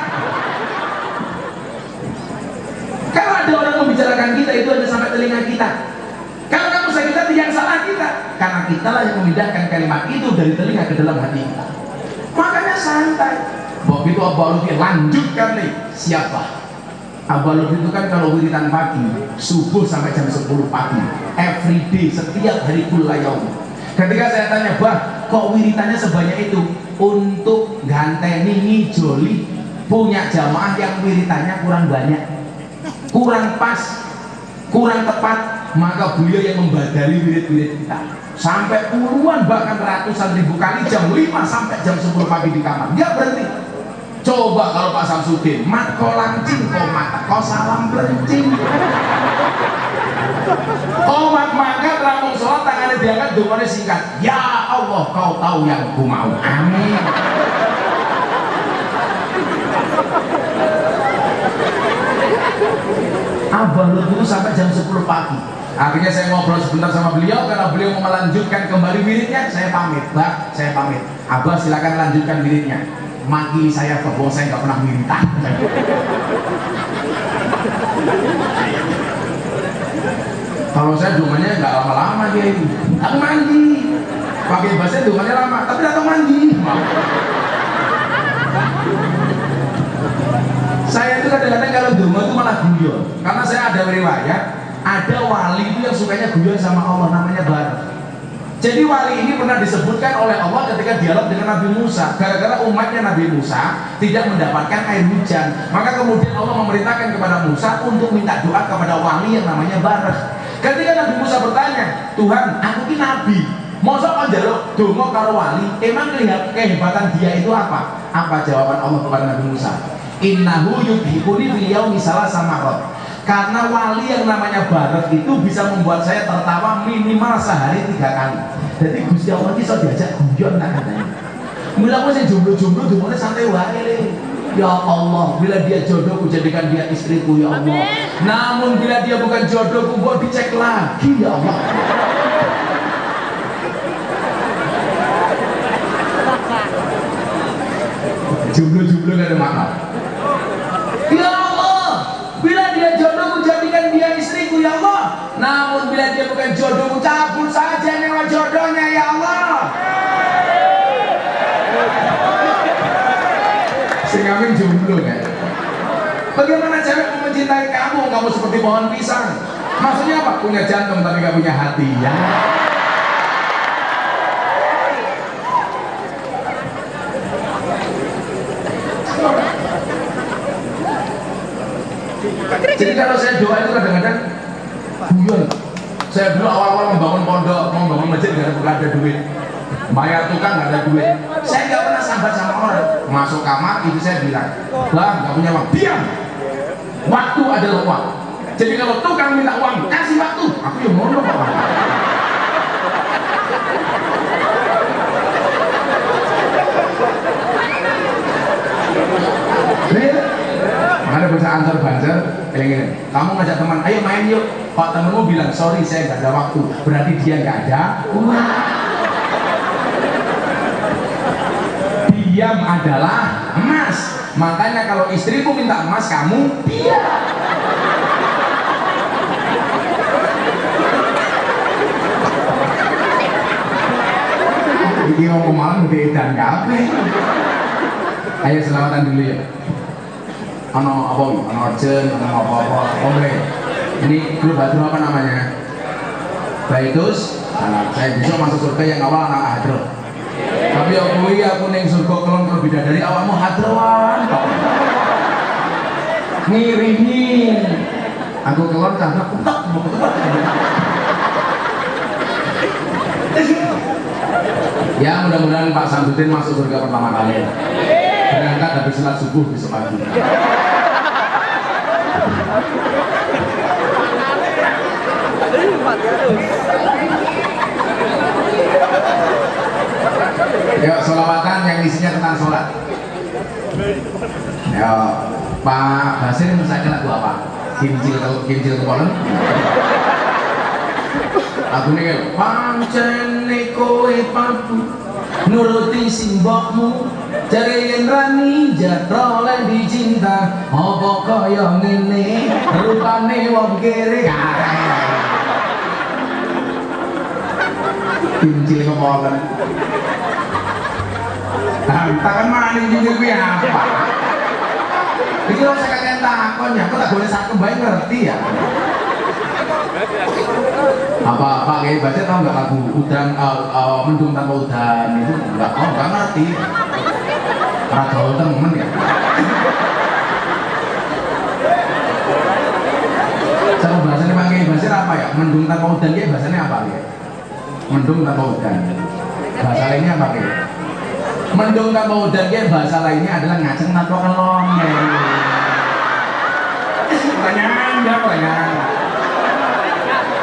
Kalau ada orang membicarakan kita, itu hanya sampai telinga kita. Kalau kamu sakit hati, yang salah kita. Karena kitalah yang memindahkan kalimat itu dari telinga ke dalam hati kita. Makanya santai. Begitu Abah Lutfi lanjutkan nih, siapa? Abah Lutfi itu kan kalau wiridan pagi, subuh sampai jam 10 pagi, everyday, setiap hari kullayaum. Ketika saya tanya, Bah, kok wiritannya sebanyak itu? Untuk ganteni ngijoli punya jamaah yang wiritannya kurang banyak, kurang pas, kurang tepat, maka beliau yang membadali wirid-wirid kita sampai puluhan bahkan ratusan ribu kali jam 5 sampai jam 10 pagi di kamar, dia berhenti. Coba kalau Pak Samsudin, mat ko lancing, ko mata, ko salam belencing, komat mangkat, rampung sholat, tangannya diangkat, dungannya singkat, ya Allah kau tahu yang ku mau, amin. Abah Lutfi itu sampai jam 10 pagi. Akhirnya saya ngobrol sebentar sama beliau, karena beliau mau melanjutkan kembali wiridnya. Saya pamit, Mbak, saya pamit. Abah silakan lanjutkan wiridnya. Maki saya bahwa saya nggak pernah minta. Kalau saya dungannya nggak lama-lama dia itu. Aku mandi. Pakai bahasa dungannya lama, tapi datang mandi. Saya itu kadang-kadang kalau dungo itu malah guyon. Karena saya ada riwayat, ada wali itu yang sukanya guyon sama Allah, namanya Barah. Jadi wali ini pernah disebutkan oleh Allah ketika dialog dengan Nabi Musa. Gara-gara umatnya Nabi Musa tidak mendapatkan air hujan, maka kemudian Allah memerintahkan kepada Musa untuk minta doa kepada wali yang namanya Barah. Ketika Nabi Musa bertanya, Tuhan, aku ini Nabi, masa kan jaluk dongo karo wali, emang lihat kehebatan dia itu apa? Apa jawaban Allah kepada Nabi Musa? Innahu yudhikuni fil yaumi salasa marrat. Karena wali yang namanya Barah itu bisa membuat saya tertawa minimal sehari 3 kali. Jadi Gusti Allah ini bisa diajak guyon tak katanya. Mula aku sih jomblo-jomblo dumone santai wae. Ya Allah, bila dia jodohku jadikan dia istriku ya Allah. Namun bila dia bukan jodohku, kok dicek lagi ya Allah. Jomblo-jomblo gak ada makna. Ya Allah, bila dia jodohku jadikan dia istriku ya Allah. Namun bila dia bukan jodohku, cabut saja nyawa jodohnya ya Allah. Singamin jomblo kan? Bagaimana cewek mau mencintai kamu? Kamu seperti pohon pisang. Maksudnya apa? Punya jantung tapi gak punya hati ya. Jadi kalau saya doa itu kadang-kadang guyon. Saya dulu awal-awal membangun pondok, membangun masjid nggak ada duit, bayar tukang nggak ada duit. Saya nggak pernah sabar sama orang. Masuk kamar itu saya bilang, Bang nggak punya uang, diam. Waktu adalah uang. Jadi kalau tukang minta uang, kasih waktu. Aku yang mau dong. Ada bahasa antar banjar, kamu ngajak teman, ayo main yuk. Pak temenmu bilang, sorry saya nggak ada waktu, berarti dia nggak ada uang. Diam adalah emas. Makanya kalau istrimu minta emas, kamu diam. Iki ngomong malam gede edan kabeh. Ayo selamatan dulu ya. Ano apa? Ano urgent, ano apa-apa, komplain. Ini grup hadro apa namanya? Baitus salam. Saya besok masuk surga yang awal anak hadro. Tapi aku neng surga kelon kalau beda dari awalmu hadroan. Ngirimin. Aku kelon karena kutak mau ketupat. Ya mudah-mudahan Pak Samsudin masuk surga pertama kali. Berangkat habis sholat subuh besok pagi. Ya sholawatan yang isinya tentang sholat. Ya Pak Basir misalnya lagu apa? Kincil kepolen. Aku nih pancen kowe papu nuruti simbokmu cari yang rani jatro oleh dicinta apa kaya ngene rupane wong kere kincil kepolen. Tangan mana nih kincil kuwi apa? Iki lho saya kakek takon ya, kok tak boleh sak kembali ngerti ya. Apa kayak baca tau nggak lagu udan mendung tanpa udan itu nggak ngerti. Raga temen ya. Cara bahasanya pakai bahasa apa ya? Mendung tanpa udan ya bahasanya apa ya? Mendung tanpa udan. Bahasa lainnya apa ya? Mendung tanpa udan ya bahasa lainnya adalah ngaceng tanpa kelon. Pertanyaan ya pertanyaan.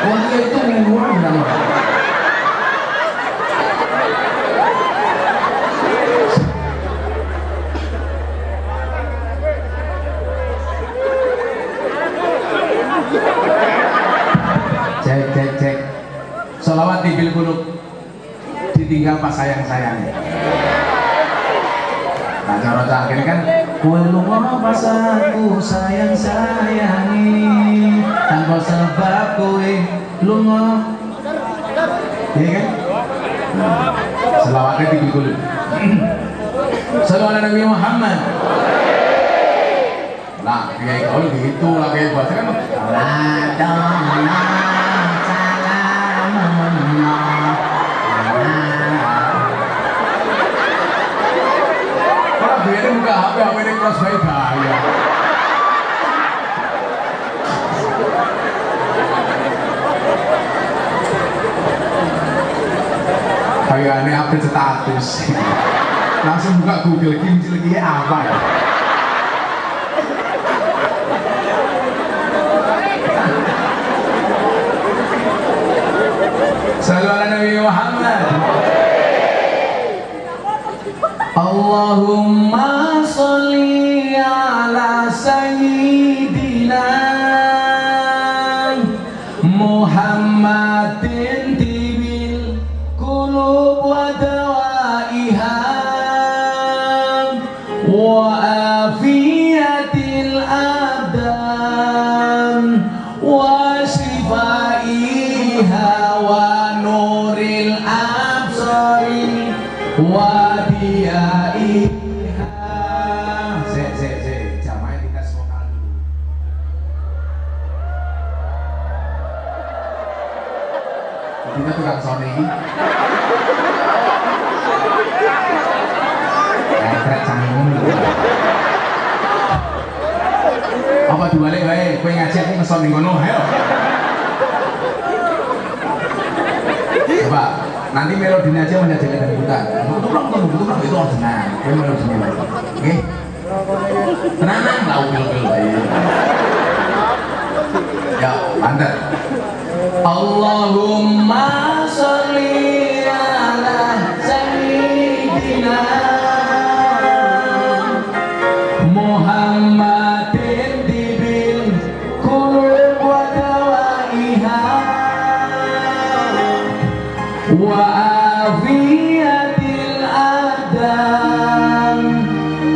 Oh dia itu mingguan nama. Cek. Sholawat di bil qulub ditinggal pas sayang-sayangnya. Nah cara akhirnya kan kue lunga pas aku sayang-sayangi tanpa sebab kue lunga. Iya kan? Selawatnya di bil qulub. Salawat Nabi Muhammad. Nah, kayak kalau gitu lah kayak bahasa kan. Kalau dia ini buka HP ini cross by bahaya. Kayak ini update status. Langsung buka Google kincil lagi apa ya? Sallallahu Nabi Muhammad. Allahumma sholli ala sayyidina Muhammadin tibil qulub wa dawaiha wa afiyatil abdan wa shifaiha wa nuril absari wa diyaiha. Jamaah kita vokal dulu. Kita tukang Sony. Krek canggung. Apa diwalik wae kowe ngaji aku ngeson ning ngono ayo. Coba nanti melodinya aja menjadi dangdutan. Betul itu ordinan. Kowe melodinya. Oke. Tenang lau pil-pil wae. Ya, mantap. Allahumma sholli ala sayyidina Muhammadin tibil qulub wa dawaiha wa afiyatil adam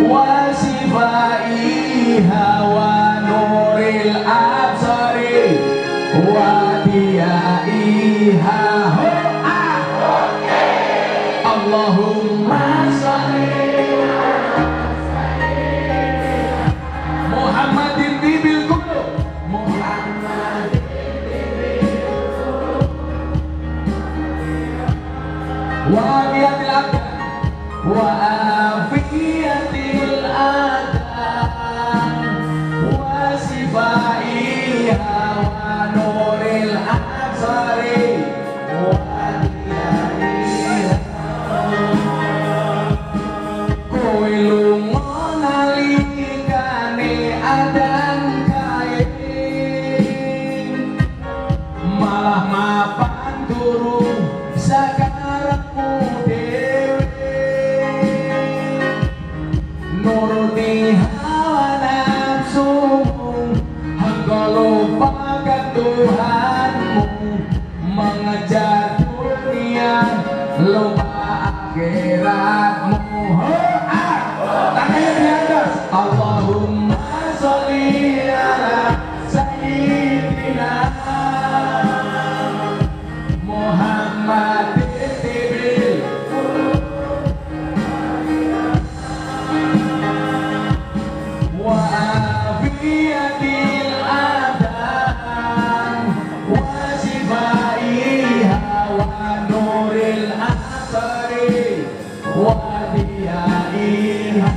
wa sifaiha wa nuril absari wa diyaiha. Allahumma sholli Muhammadin bibil qulub Muhammadin wa afiyatil abdan wa afiyatil adan wa sifaiha wa nuril absari wa diyaiha kowe lunga nalikane adan kae malah mapan turu sakarepmu dhewe nuruti hawa nafsumu hingga lupakan Tuhanmu mengejar dunia lupa akhiratmu. Tangannya di atas. Allahumma sholli ala sayyidina Muhammadin tibil wa afiyatil adan wa sifaiha wa nuril asari wa diyaiha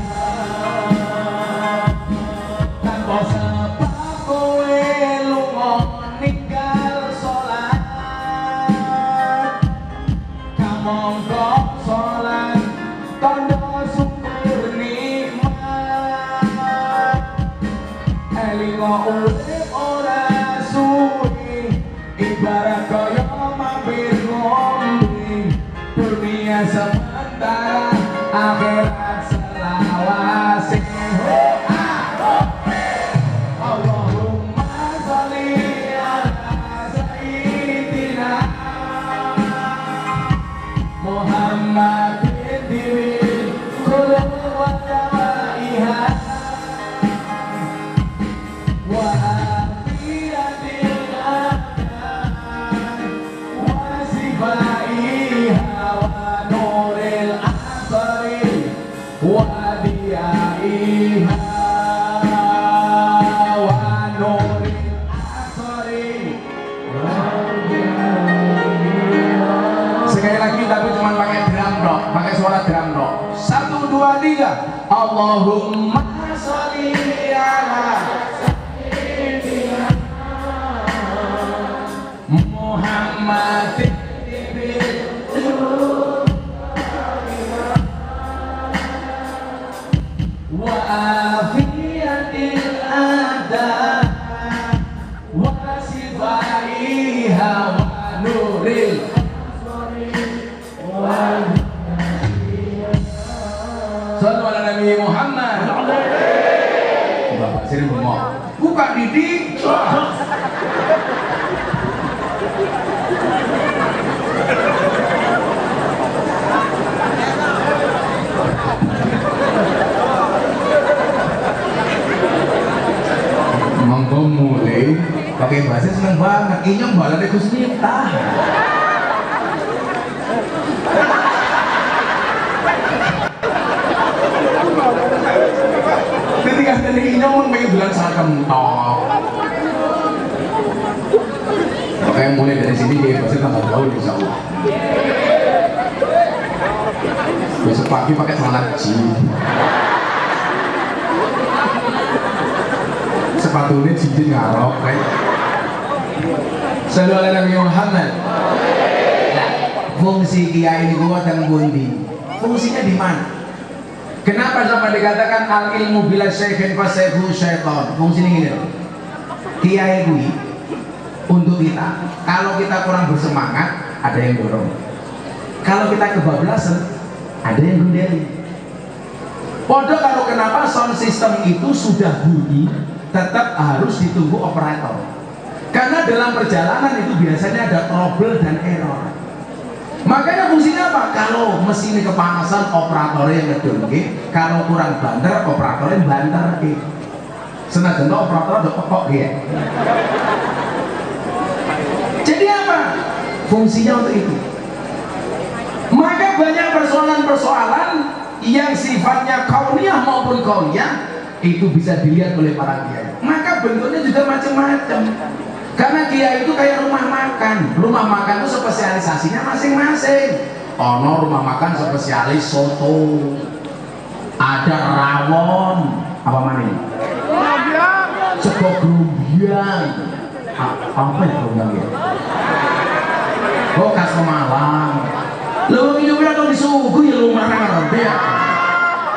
tanpa sebab kowe lunga ninggal sholat kamangka sholat tanda syukur nikmat elinga urip ora suwi ibarat kaya mampir ngombe dunia sementara akhirat selawase. Allahumma sholli ala sayyidina Muhammadin tibil qulub wa dawaiha wa afiyatil adan wa sifaiha wa nuril asari wa diyaiha wa nuril asari wa diyaiha. Sekali lagi tapi cuma pakai drum dok, pakai suara drum dok. 1, 2, 3. Allahumma sholli ala sayyidina Muhammadin tibil wa afiyatil adan wa sifaiha wa nuril Sallu ala Nabi Muhammad. Bapak sini bengok. Buka Didi. Monggo mulai pakai bahasa seneng banget. Inyong balane Gus Miftah. Ketika dari inyong pengen bilang saat kentok. Oke, mulai dari sini dia pasti tambah jauh insya Allah. Besok pagi pakai celana jeans. Sepatunya cincin ngarok, right? Sallu ala Nabi Muhammad. Nah, fungsi kiai ini gua dan bundi. Fungsinya di mana? Kenapa sampai dikatakan al ilmu bila syekhin fasayhu syaitan? Fungsinya gini loh. Kiai gue untuk kita. Kalau kita kurang bersemangat, ada yang dorong. Kalau kita kebablasan, ada yang gendeli. Podo kalau kenapa sound system itu sudah bunyi, tetap harus ditunggu operator. Karena dalam perjalanan itu biasanya ada trouble dan error. Makanya fungsinya apa? Kalau mesin kepanasan, operatornya yang ngedongke. Kalau kurang banter, operatornya banter. Senajan operator ada pekok dia. Jadi apa? Fungsinya untuk itu. Maka banyak persoalan-persoalan yang sifatnya kauniyah maupun kauniyah itu bisa dilihat oleh para kiai. Maka bentuknya juga macam-macam. Karena kiai itu kayak rumah makan. Rumah makan itu spesialisasinya masing-masing. Ono rumah makan spesialis soto, ada rawon, apa mana ini? Sego grumbiang. Apa ya grumbiang ya? Oh, khas Pemalang. Lu minum atau disuguh ya lu marah-marah ya.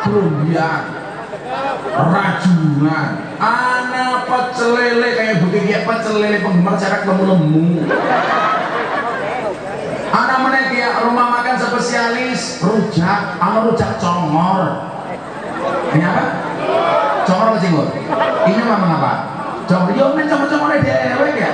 Grumbiang, rajungan, anak pecel lele kayak begini ya, pecel lele penggemar cerak lemu-lemu. Anak mana kayak rumah makan spesialis rujak, rujak congor. Ini apa? Congor apa cinggur? Ini memang apa? Congor, yo men congor-congornya dewek ya.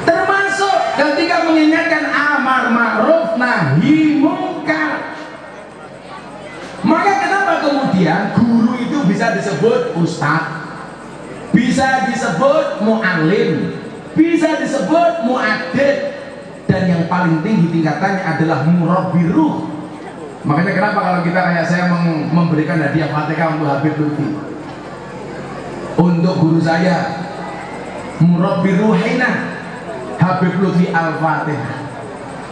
Termasuk ketika mengingatkan amar ma'ruf nahi mungkar. Maka kenapa kemudian guru itu bisa disebut ustadz, bisa disebut mu'alim, bisa disebut mu'addid, dan yang paling tinggi tingkatannya adalah murabbi ruh. Makanya kenapa kalau kita kayak saya memberikan hadiah Fatihah untuk Habib Lutfi, untuk guru saya murabbi ruhina Habib Lutfi Al-Fatihah,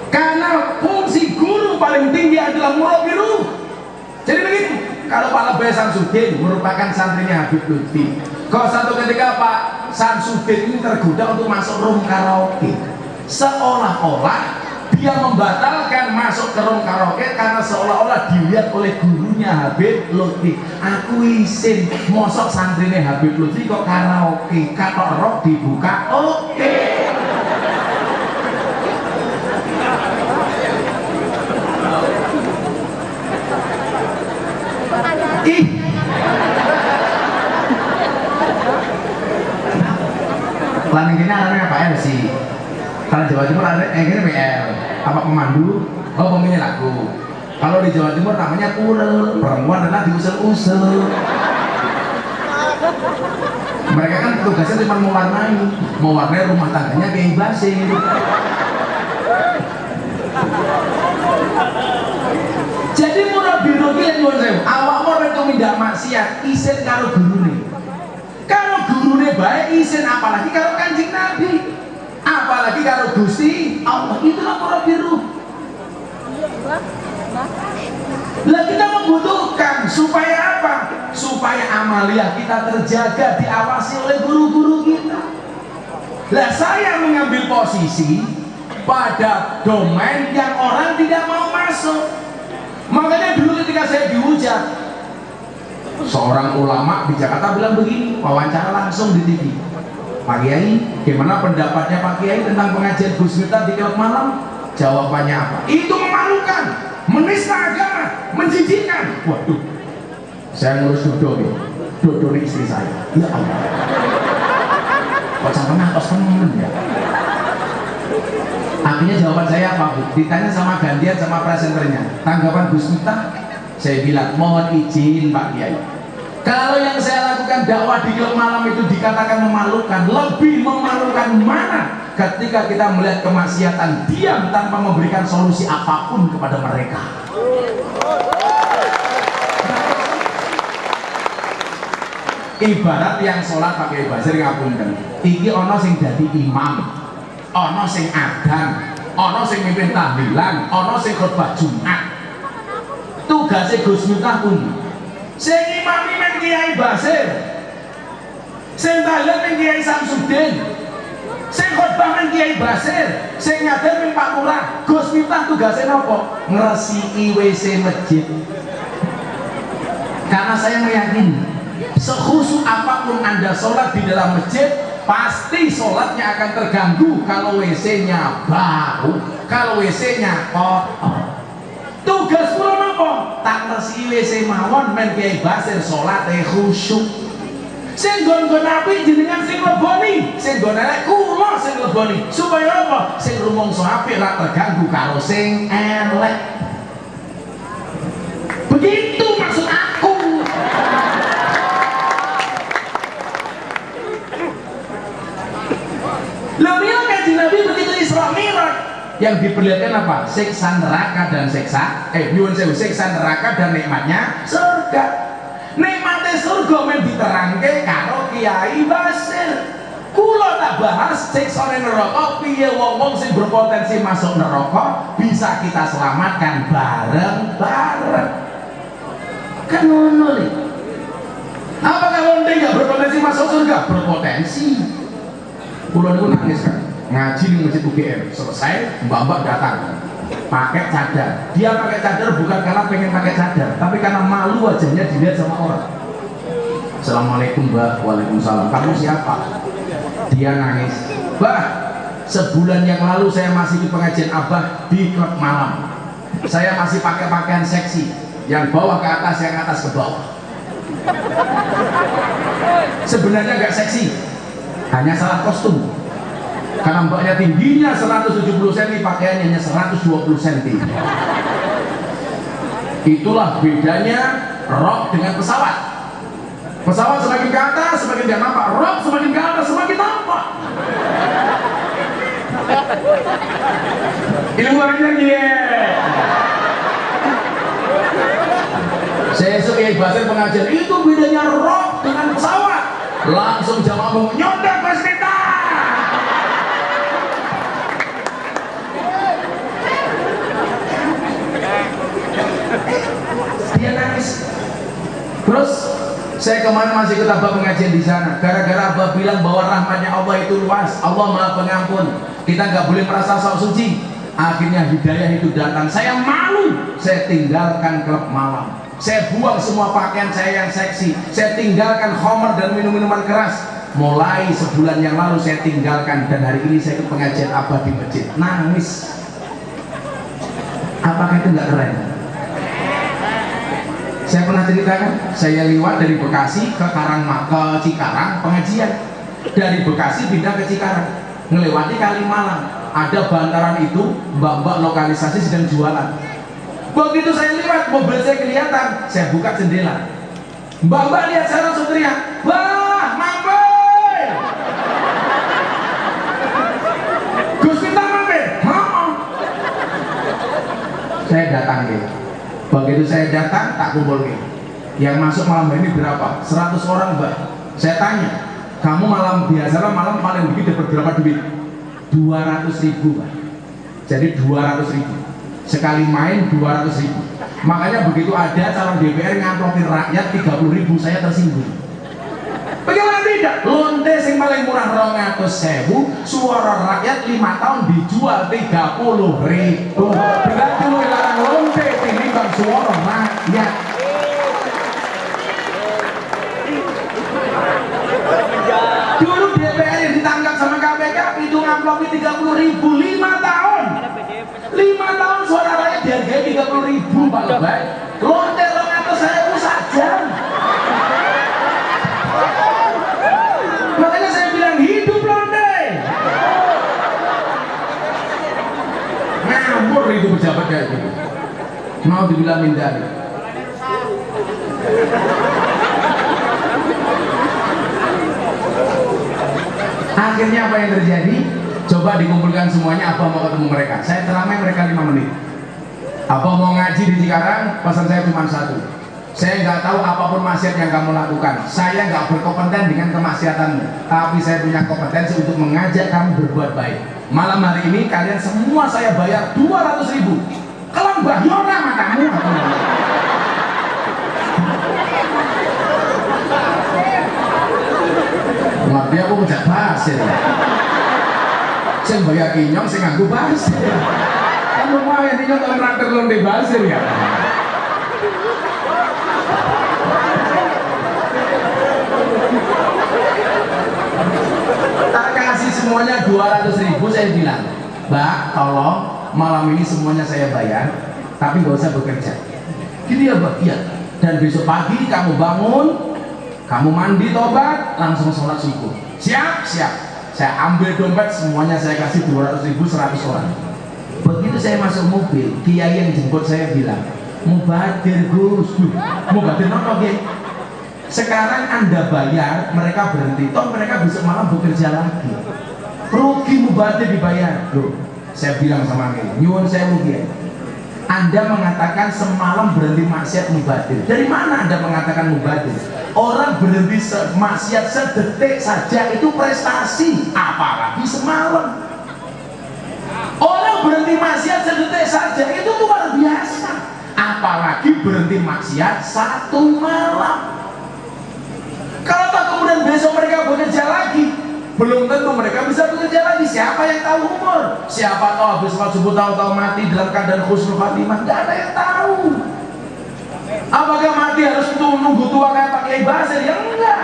karena fungsi guru paling tinggi adalah murabbi ruh. Jadi begini, kalau Pak Lebay Samsudin merupakan santrinya Habib Lutfi, kalau satu ketika Pak Samsudin ini tergoda untuk masuk room karaoke, seolah-olah dia membatalkan masuk ke room karaoke karena seolah-olah dilihat oleh gurunya Habib Lutfi. Aku izin mosok santrinya Habib Lutfi kok karaoke, katok rock dibuka, oke. Ih, planning ini namanya Pak R sih. Kalau Jawa Timur ada ini PR, apa pemandu, oh pemilih lagu. Kalau di Jawa Timur namanya kurel, perempuan adalah diusel-usel. Mereka kan tugasnya cuma mewarnai rumah tangganya kayak Basir. Jadi murabbi ruh ki nyuwun sewu, awakmu nek tumindak maksiat isin karo gurune. Karo gurune bae isin, apalagi karo Kanjeng Nabi. Apalagi karo Gusti Allah, itulah murabbi ruh. Lah kita membutuhkan supaya apa? Supaya amalia kita terjaga, diawasi oleh guru-guru kita. Lah saya mengambil posisi pada domain yang orang tidak mau masuk. Makanya dulu ketika saya dihujat, seorang ulama di Jakarta bilang begini, wawancara langsung di TV, Pak Kiai, gimana pendapatnya Pak Kiai tentang pengajian Gus Miftah di Kelab Malam? Jawabannya apa? Itu memalukan, menista agama, menjijikkan. Waduh, saya ngurus dodo nih, dodo nih istri saya. Ya Allah, kok sampai ngatos temen ya? Akhirnya jawaban saya apa Bu? Ditanya sama gantian sama presenternya, tanggapan Gus Miftah? Saya bilang, mohon izin Pak Kiai, kalau yang saya lakukan dakwah di Kelab Malam itu dikatakan memalukan, lebih memalukan mana ketika kita melihat kemaksiatan diam tanpa memberikan solusi apapun kepada mereka. Ibarat yang sholat pakai basir ngapunten, iki ono sing dadi imam, ono sing adzan, ono sing mimpin tahlilan, ono sing khotbah Jumat. Tugasnya Gus Miftah pundi? Sing imami men Kiai Basir, sing tahlilan men Kiai Samsudin, sing khotbah men Kiai Basir, sing ngaden men Pak Lurah. Gus Miftah tugasnya nopo? Ngresiki WC masjid. Karena saya meyakini sekhusyuk apapun Anda sholat di dalam masjid, pasti sholatnya akan terganggu kalau WC-nya bau, kalau WC-nya kotor. Tugas kula napa? Tak ngresiki WC mawon men Kiai Basir salate khusyuk. Sing nggon apik jenengan sing leboni, sing nggon elek kula sing leboni. Supaya apa? Sing rumangsa apik ora terganggu karo sing elek. Begitu maksud aku. Lah mila Kanjeng Nabi yang diperlihatkan apa? Siksa neraka dan siksa neraka dan nikmatnya surga. Nikmatnya surga men diterangke karo Kiai Basir. Kula tak bahas siksa neraka piye wong-wong sing berpotensi masuk neraka bisa kita selamatkan bareng-bareng. Kan ngono nih. Apakah lonte nggak berpotensi masuk surga? Berpotensi. Kula niku nangis kan. Ngaji di masjid UGM selesai, mbak-mbak datang pakai cadar. Dia pakai cadar bukan karena pengen pakai cadar, tapi karena malu wajahnya dilihat sama orang. Assalamualaikum mbak. Waalaikumsalam. Kamu siapa? Dia nangis. Mbak, sebulan yang lalu saya masih di pengajian Abah di klub malam. Saya masih pakai pakaian seksi, yang bawah ke atas, yang atas ke bawah. Sebenarnya nggak seksi, hanya salah kostum. Karena mbaknya tingginya 170 cm, pakaiannya hanya 120 cm. Itulah bedanya rok dengan pesawat. Pesawat semakin ke atas semakin dia nampak, rok semakin ke atas semakin nampak. Ilmuannya saya suka bahasa pengajian itu bedanya rok dengan pesawat. Langsung jamaah mau nyontek Mas kita. Dia nangis. Terus saya kemarin masih ikut Abah pengajian di sana. Gara-gara Abah bilang bahwa rahmatnya Allah itu luas, Allah Maha Pengampun. Kita nggak boleh merasa sok suci. Akhirnya hidayah itu datang. Saya malu. Saya tinggalkan klub malam. Saya buang semua pakaian saya yang seksi. Saya tinggalkan khamar dan minum-minuman keras. Mulai sebulan yang lalu saya tinggalkan, dan hari ini saya ikut pengajian Abah di masjid. Nangis. Apakah itu nggak keren? Saya pernah ceritakan, saya lewat dari Bekasi ke Cikarang pengajian. Dari Bekasi pindah ke Cikarang, ngelewati Kalimalang. Ada bantaran itu, mbak-mbak lokalisasi sedang jualan. Begitu saya lewat, mobil saya kelihatan, saya buka jendela. Mbak-mbak lihat saya langsung teriak, "Bah, mampir!" Gus Minta mampir? Hah? Saya datang gitu. Begitu saya datang, tak kumpulin. Yang masuk malam ini berapa? 100 orang mbak. Saya tanya, kamu malam biasa malam paling dikit dapat berapa duit? 200.000 mbak. Jadi 200.000. Sekali main 200.000. Makanya begitu ada calon DPR ngamplokin rakyat 30.000, saya tersinggung. Bagaimana tidak? Lonte sing paling murah 200.000, suara rakyat 5 tahun dijual 30.000. Berarti lu larang lonte tinimbang suara rakyat. Dulu DPR yang ditangkap sama KPK itu ngamplokin 30.000 5 tahun. 5 tahun suara rakyat dihargai 30.000 Pak Lebay. Lonte 200.000 saja. Makanya saya bilang hidup lonte. Ngambur itu pejabat kayak gitu. Mau dibilang mindari. Akhirnya apa yang terjadi? Coba dikumpulkan semuanya, apa mau ketemu mereka. Saya ceramah mereka 5 menit. Apa mau ngaji di Cikarang? Pesan saya cuma satu. Saya nggak tahu apapun maksiat yang kamu lakukan. Saya nggak berkompeten dengan kemaksiatanmu, tapi saya punya kompetensi untuk mengajak kamu berbuat baik. Malam hari ini kalian semua saya bayar 200.000. Kalau Mbah Yona matamu. Ngerti aku ngejak basir. Saya bayar kinyong, saya nganggu basir. Kamu mau yang kinyong kalau rakter lonte basir ya? Tak kasih semuanya 200.000, saya bilang, Mbak, tolong malam ini semuanya saya bayar, tapi nggak usah bekerja. Gini ya Mbak, iya. Dan besok pagi kamu bangun, kamu mandi tobat, langsung sholat subuh. Siap, siap. Saya ambil dompet, semuanya saya kasih 200.000 100 orang. Begitu saya masuk mobil, kiai yang jemput saya bilang, mubadir Gus, mubadir nono ya. Sekarang Anda bayar, mereka berhenti, toh mereka besok malam bekerja lagi. Rugi mubadir dibayar. Loh, Saya bilang sama Kiai, nyuwun saya Kiai, Anda mengatakan semalam berhenti maksiat mubadir. Dari mana Anda mengatakan mubadir? Orang berhenti maksiat sedetik saja itu prestasi, apalagi semalam. Orang berhenti maksiat sedetik saja itu luar biasa, apalagi berhenti maksiat 1 malam. Kalau tak kemudian besok mereka bekerja lagi, belum tentu mereka bisa bekerja lagi. Siapa yang tahu umur? Siapa tahu habis sholat subuh tahu-tahu mati dalam keadaan husnul khatimah? Gak ada yang tahu. Apakah mati harus nunggu tua kayak Pak Kiai Basir? Ya enggak.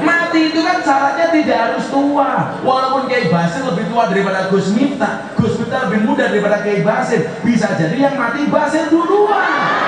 Mati itu kan syaratnya tidak harus tua. Walaupun Kiai Basir lebih tua daripada Gus Miftah, Gus Miftah lebih muda daripada Kiai Basir, bisa jadi yang mati Basir duluan.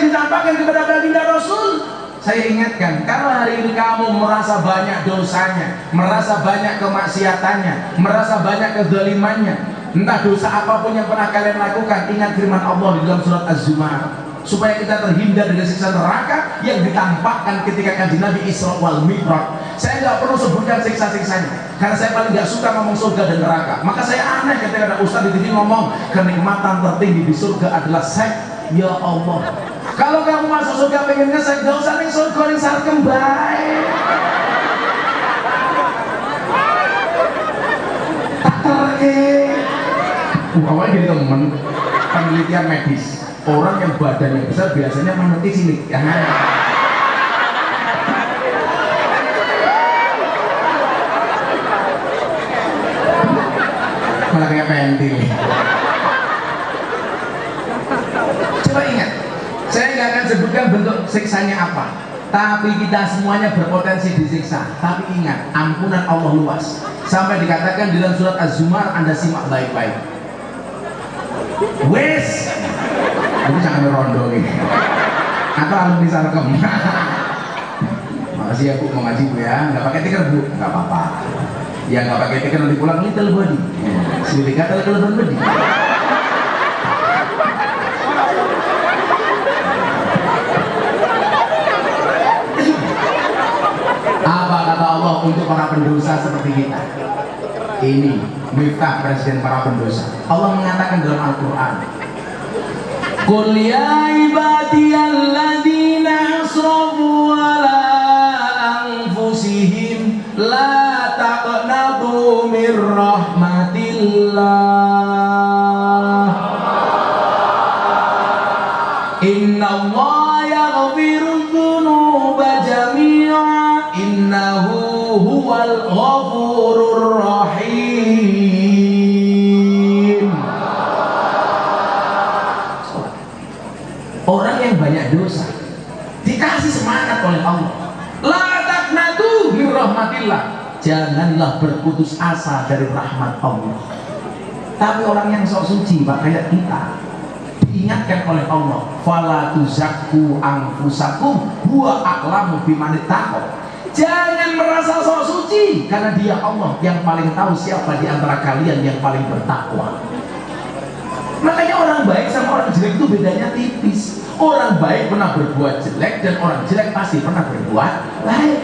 Ditampakkan kepada baginda Rasul. Saya ingatkan, kalau hari ini kamu merasa banyak dosanya, merasa banyak kemaksiatannya, merasa banyak kezalimannya, entah dosa apapun yang pernah kalian lakukan, ingat firman Allah di dalam surat Az-Zumar, supaya kita terhindar dari siksa neraka yang ditampakkan ketika Kanjeng Nabi Isra wal Mi'raj. Saya nggak perlu sebutkan siksa-siksanya, karena saya paling nggak suka ngomong surga dan neraka. Maka saya aneh ketika ada ustaz di TV ngomong kenikmatan tertinggi di surga adalah seks. Ya Allah, kalau kamu masuk surga pengen ngesek, gak usah ning surga ning sarkem bae. Tak terke. Awalnya gini temen, penelitian medis, orang yang badannya besar biasanya meniti sini. Malah kayak pentil. Coba ingat, saya nggak akan sebutkan bentuk siksanya apa, tapi kita semuanya berpotensi disiksa. Tapi ingat, ampunan Allah luas. Sampai dikatakan di dalam surat Az-Zumar, Anda simak baik-baik. Wes, aku jangan merondo nih. Atau alumni sarkem. Makasih ya Bu, mau ngaji Bu ya. Nggak pakai tiker Bu, nggak apa-apa. Ya nggak pakai tiker nanti pulang little body. Sudah kata little body. Apa kata Allah untuk para pendosa seperti kita? Ini Miftah, presiden para pendosa. Allah mengatakan dalam Al-Quran, Qul ya ibadiyalladzina asrafu ala anfusihim la taqnatu mir rahmatillah innallaha yaghfiru dzunuba jami'a innahu huwal ghafurur rahim. Orang yang banyak dosa dikasih semangat oleh Allah, la taqnatu min rahmatillah, janganlah berputus asa dari rahmat Allah. Tapi orang yang sok suci Pak, kayak kita, diingatkan oleh Allah, fala tuzakku anfusakum huwa a'lamu biman ittaqaa. Jangan merasa sok suci, karena Dia Allah yang paling tahu siapa di antara kalian yang paling bertakwa. Makanya orang baik sama orang jelek itu bedanya tipis. Orang baik pernah berbuat jelek dan orang jelek pasti pernah berbuat baik.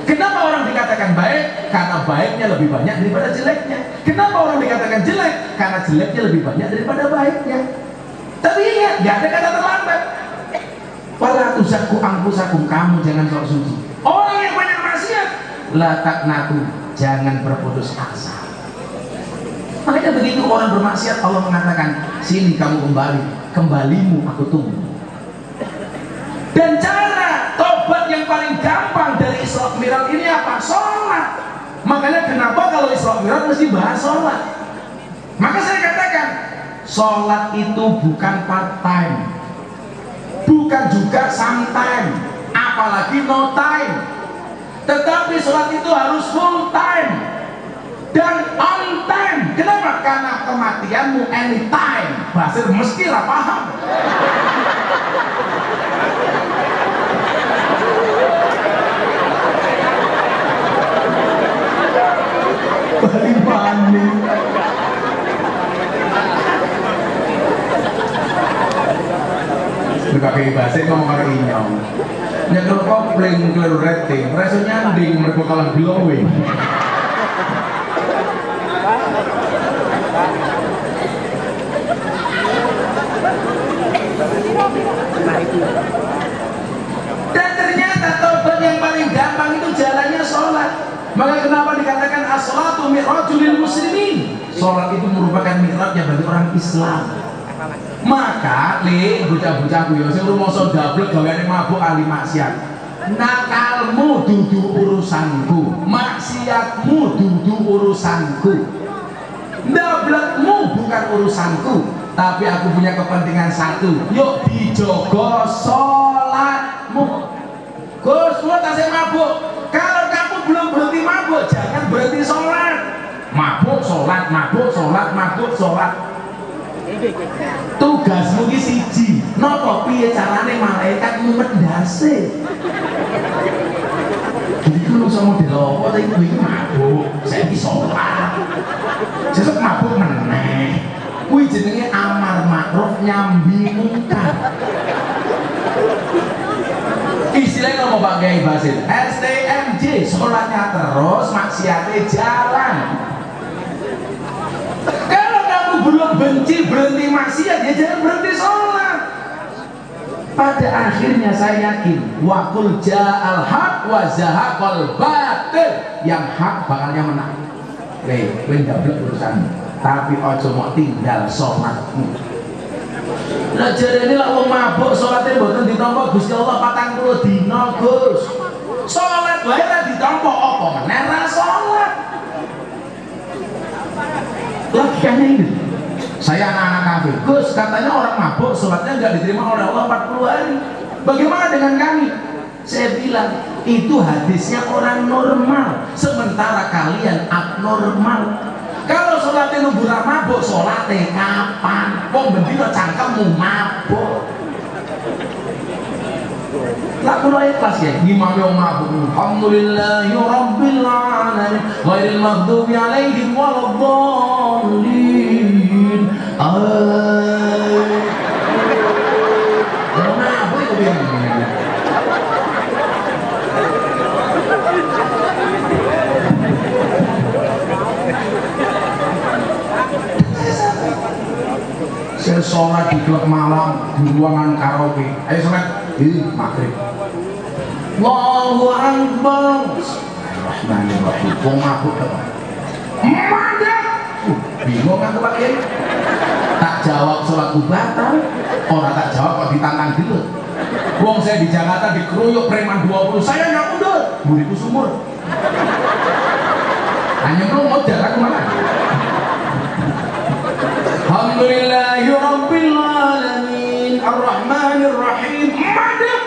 Kenapa orang dikatakan baik? Karena baiknya lebih banyak daripada jeleknya. Kenapa orang dikatakan jelek? Karena jeleknya lebih banyak daripada baiknya. Tapi ingat, gak ada kata terlambat. Wala tuzakku anfusakum, kamu jangan sok suci. Orang yang banyak maksiat, la taqnatu, jangan berputus asa. Makanya begitu orang bermaksiat, Allah mengatakan, sini kamu kembali, kembalimu aku tunggu. Dan cara tobat yang paling gampang dari Isra Mi'raj ini apa? Sholat. Makanya kenapa kalau Isra Mi'raj mesti bahas sholat? Maka saya katakan, sholat itu bukan part time, bukan juga sometime, apalagi no time. Tetapi sholat itu harus full time dan on time. Kenapa? Karena kematianmu anytime. Basir mesti lah paham. Bali mana Pakai bahasa ngomong karo inyong. Nyekel kopling keliru rating, reso nyanding mereka kalah glowing. Dan ternyata tobat yang paling gampang itu jalannya sholat. Maka kenapa dikatakan as-sholatu mi'rajul muslimin? Sholat itu merupakan mi'rajnya bagi orang Islam. Maka bocah-bocahku ya sing rumoso dablek gaweane mabuk ahli maksiat. Nakalmu dudu urusanku, maksiatmu dudu urusanku. Dablekmu bukan urusanku, tapi aku punya kepentingan satu. Yuk dijogo sholatmu. Gus, lu tasih mabuk. Kalau kamu belum berhenti mabuk, jangan berhenti sholat. Mabuk sholat, mabuk sholat, mabuk sholat. Tugasmu ki siji, napa piye carane malaikat mumet ndase. Jadi kalau sama model apa tadi kuwi mabuk, saiki sholat. Sesuk mabuk meneh. Kuwi jenenge amar makruf nyambi mungkar. Istilahnya ngomong Pak Kiai Basil, STMJ, sholatnya terus, maksiatnya jalan. Kalau kamu belum benci, berhenti maksiat, ya jangan berhenti sholat. Pada akhirnya saya yakin, waqul ja'al haq wa zahaqal batil, yang hak bakalnya menang. Kowe ndablek urusan, tapi ojo mau tinggal sholatmu. Lah jarene lek wong mabuk salate mboten ditampa Gusti Allah 40 dina, Gus. Salat wae ra ditampa apa meneh ra salat. Logikanya ini. Saya anak-anak kafir. Gus, katanya orang mabuk salatnya enggak diterima oleh Allah 40 hari. Bagaimana dengan kami? Saya bilang, itu hadisnya orang normal, sementara kalian abnormal. Kalau sholatnya nunggu mabuk, sholatnya kapan? Wong bendino cangkemmu mabuk. Lah kula ikhlas ya, ngimami wong mabuk. Alhamdulillahi rabbil alamin, ghairil maghdubi alaihim waladdallin. Wong mabuk itu piye? Saya sholat di klub malam di ruangan karaoke. Ayo sholat di maghrib. Allahu Akbar. Bismillahirrahmanirrahim. Wong mabuk apa? Mandek. Bingung kan Pak Kiai? Tak jawab sholatku batal. Orang tak jawab kok ditantang gitu. Wong saya di Jakarta dikeroyok preman 20. Saya nggak mundur. Muridku sumur. Hanya belum modal aku mana? Alhamdulillahi rabbil alamin arrahmanir rahim. Madem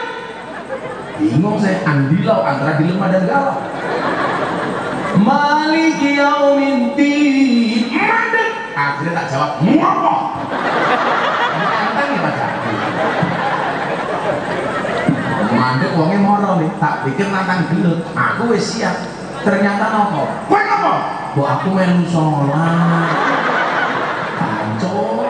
bingung saya andilau antara dilema dan galau. Maliki yaumiddin. Madem akhirnya tak jawab ngapa. Tantang nih baca. Mandek wonge moro nih, tak pikir nantang gelut. Aku wis siap. Ternyata nopo? Kowe nopo? Kok aku melu sholat. Cok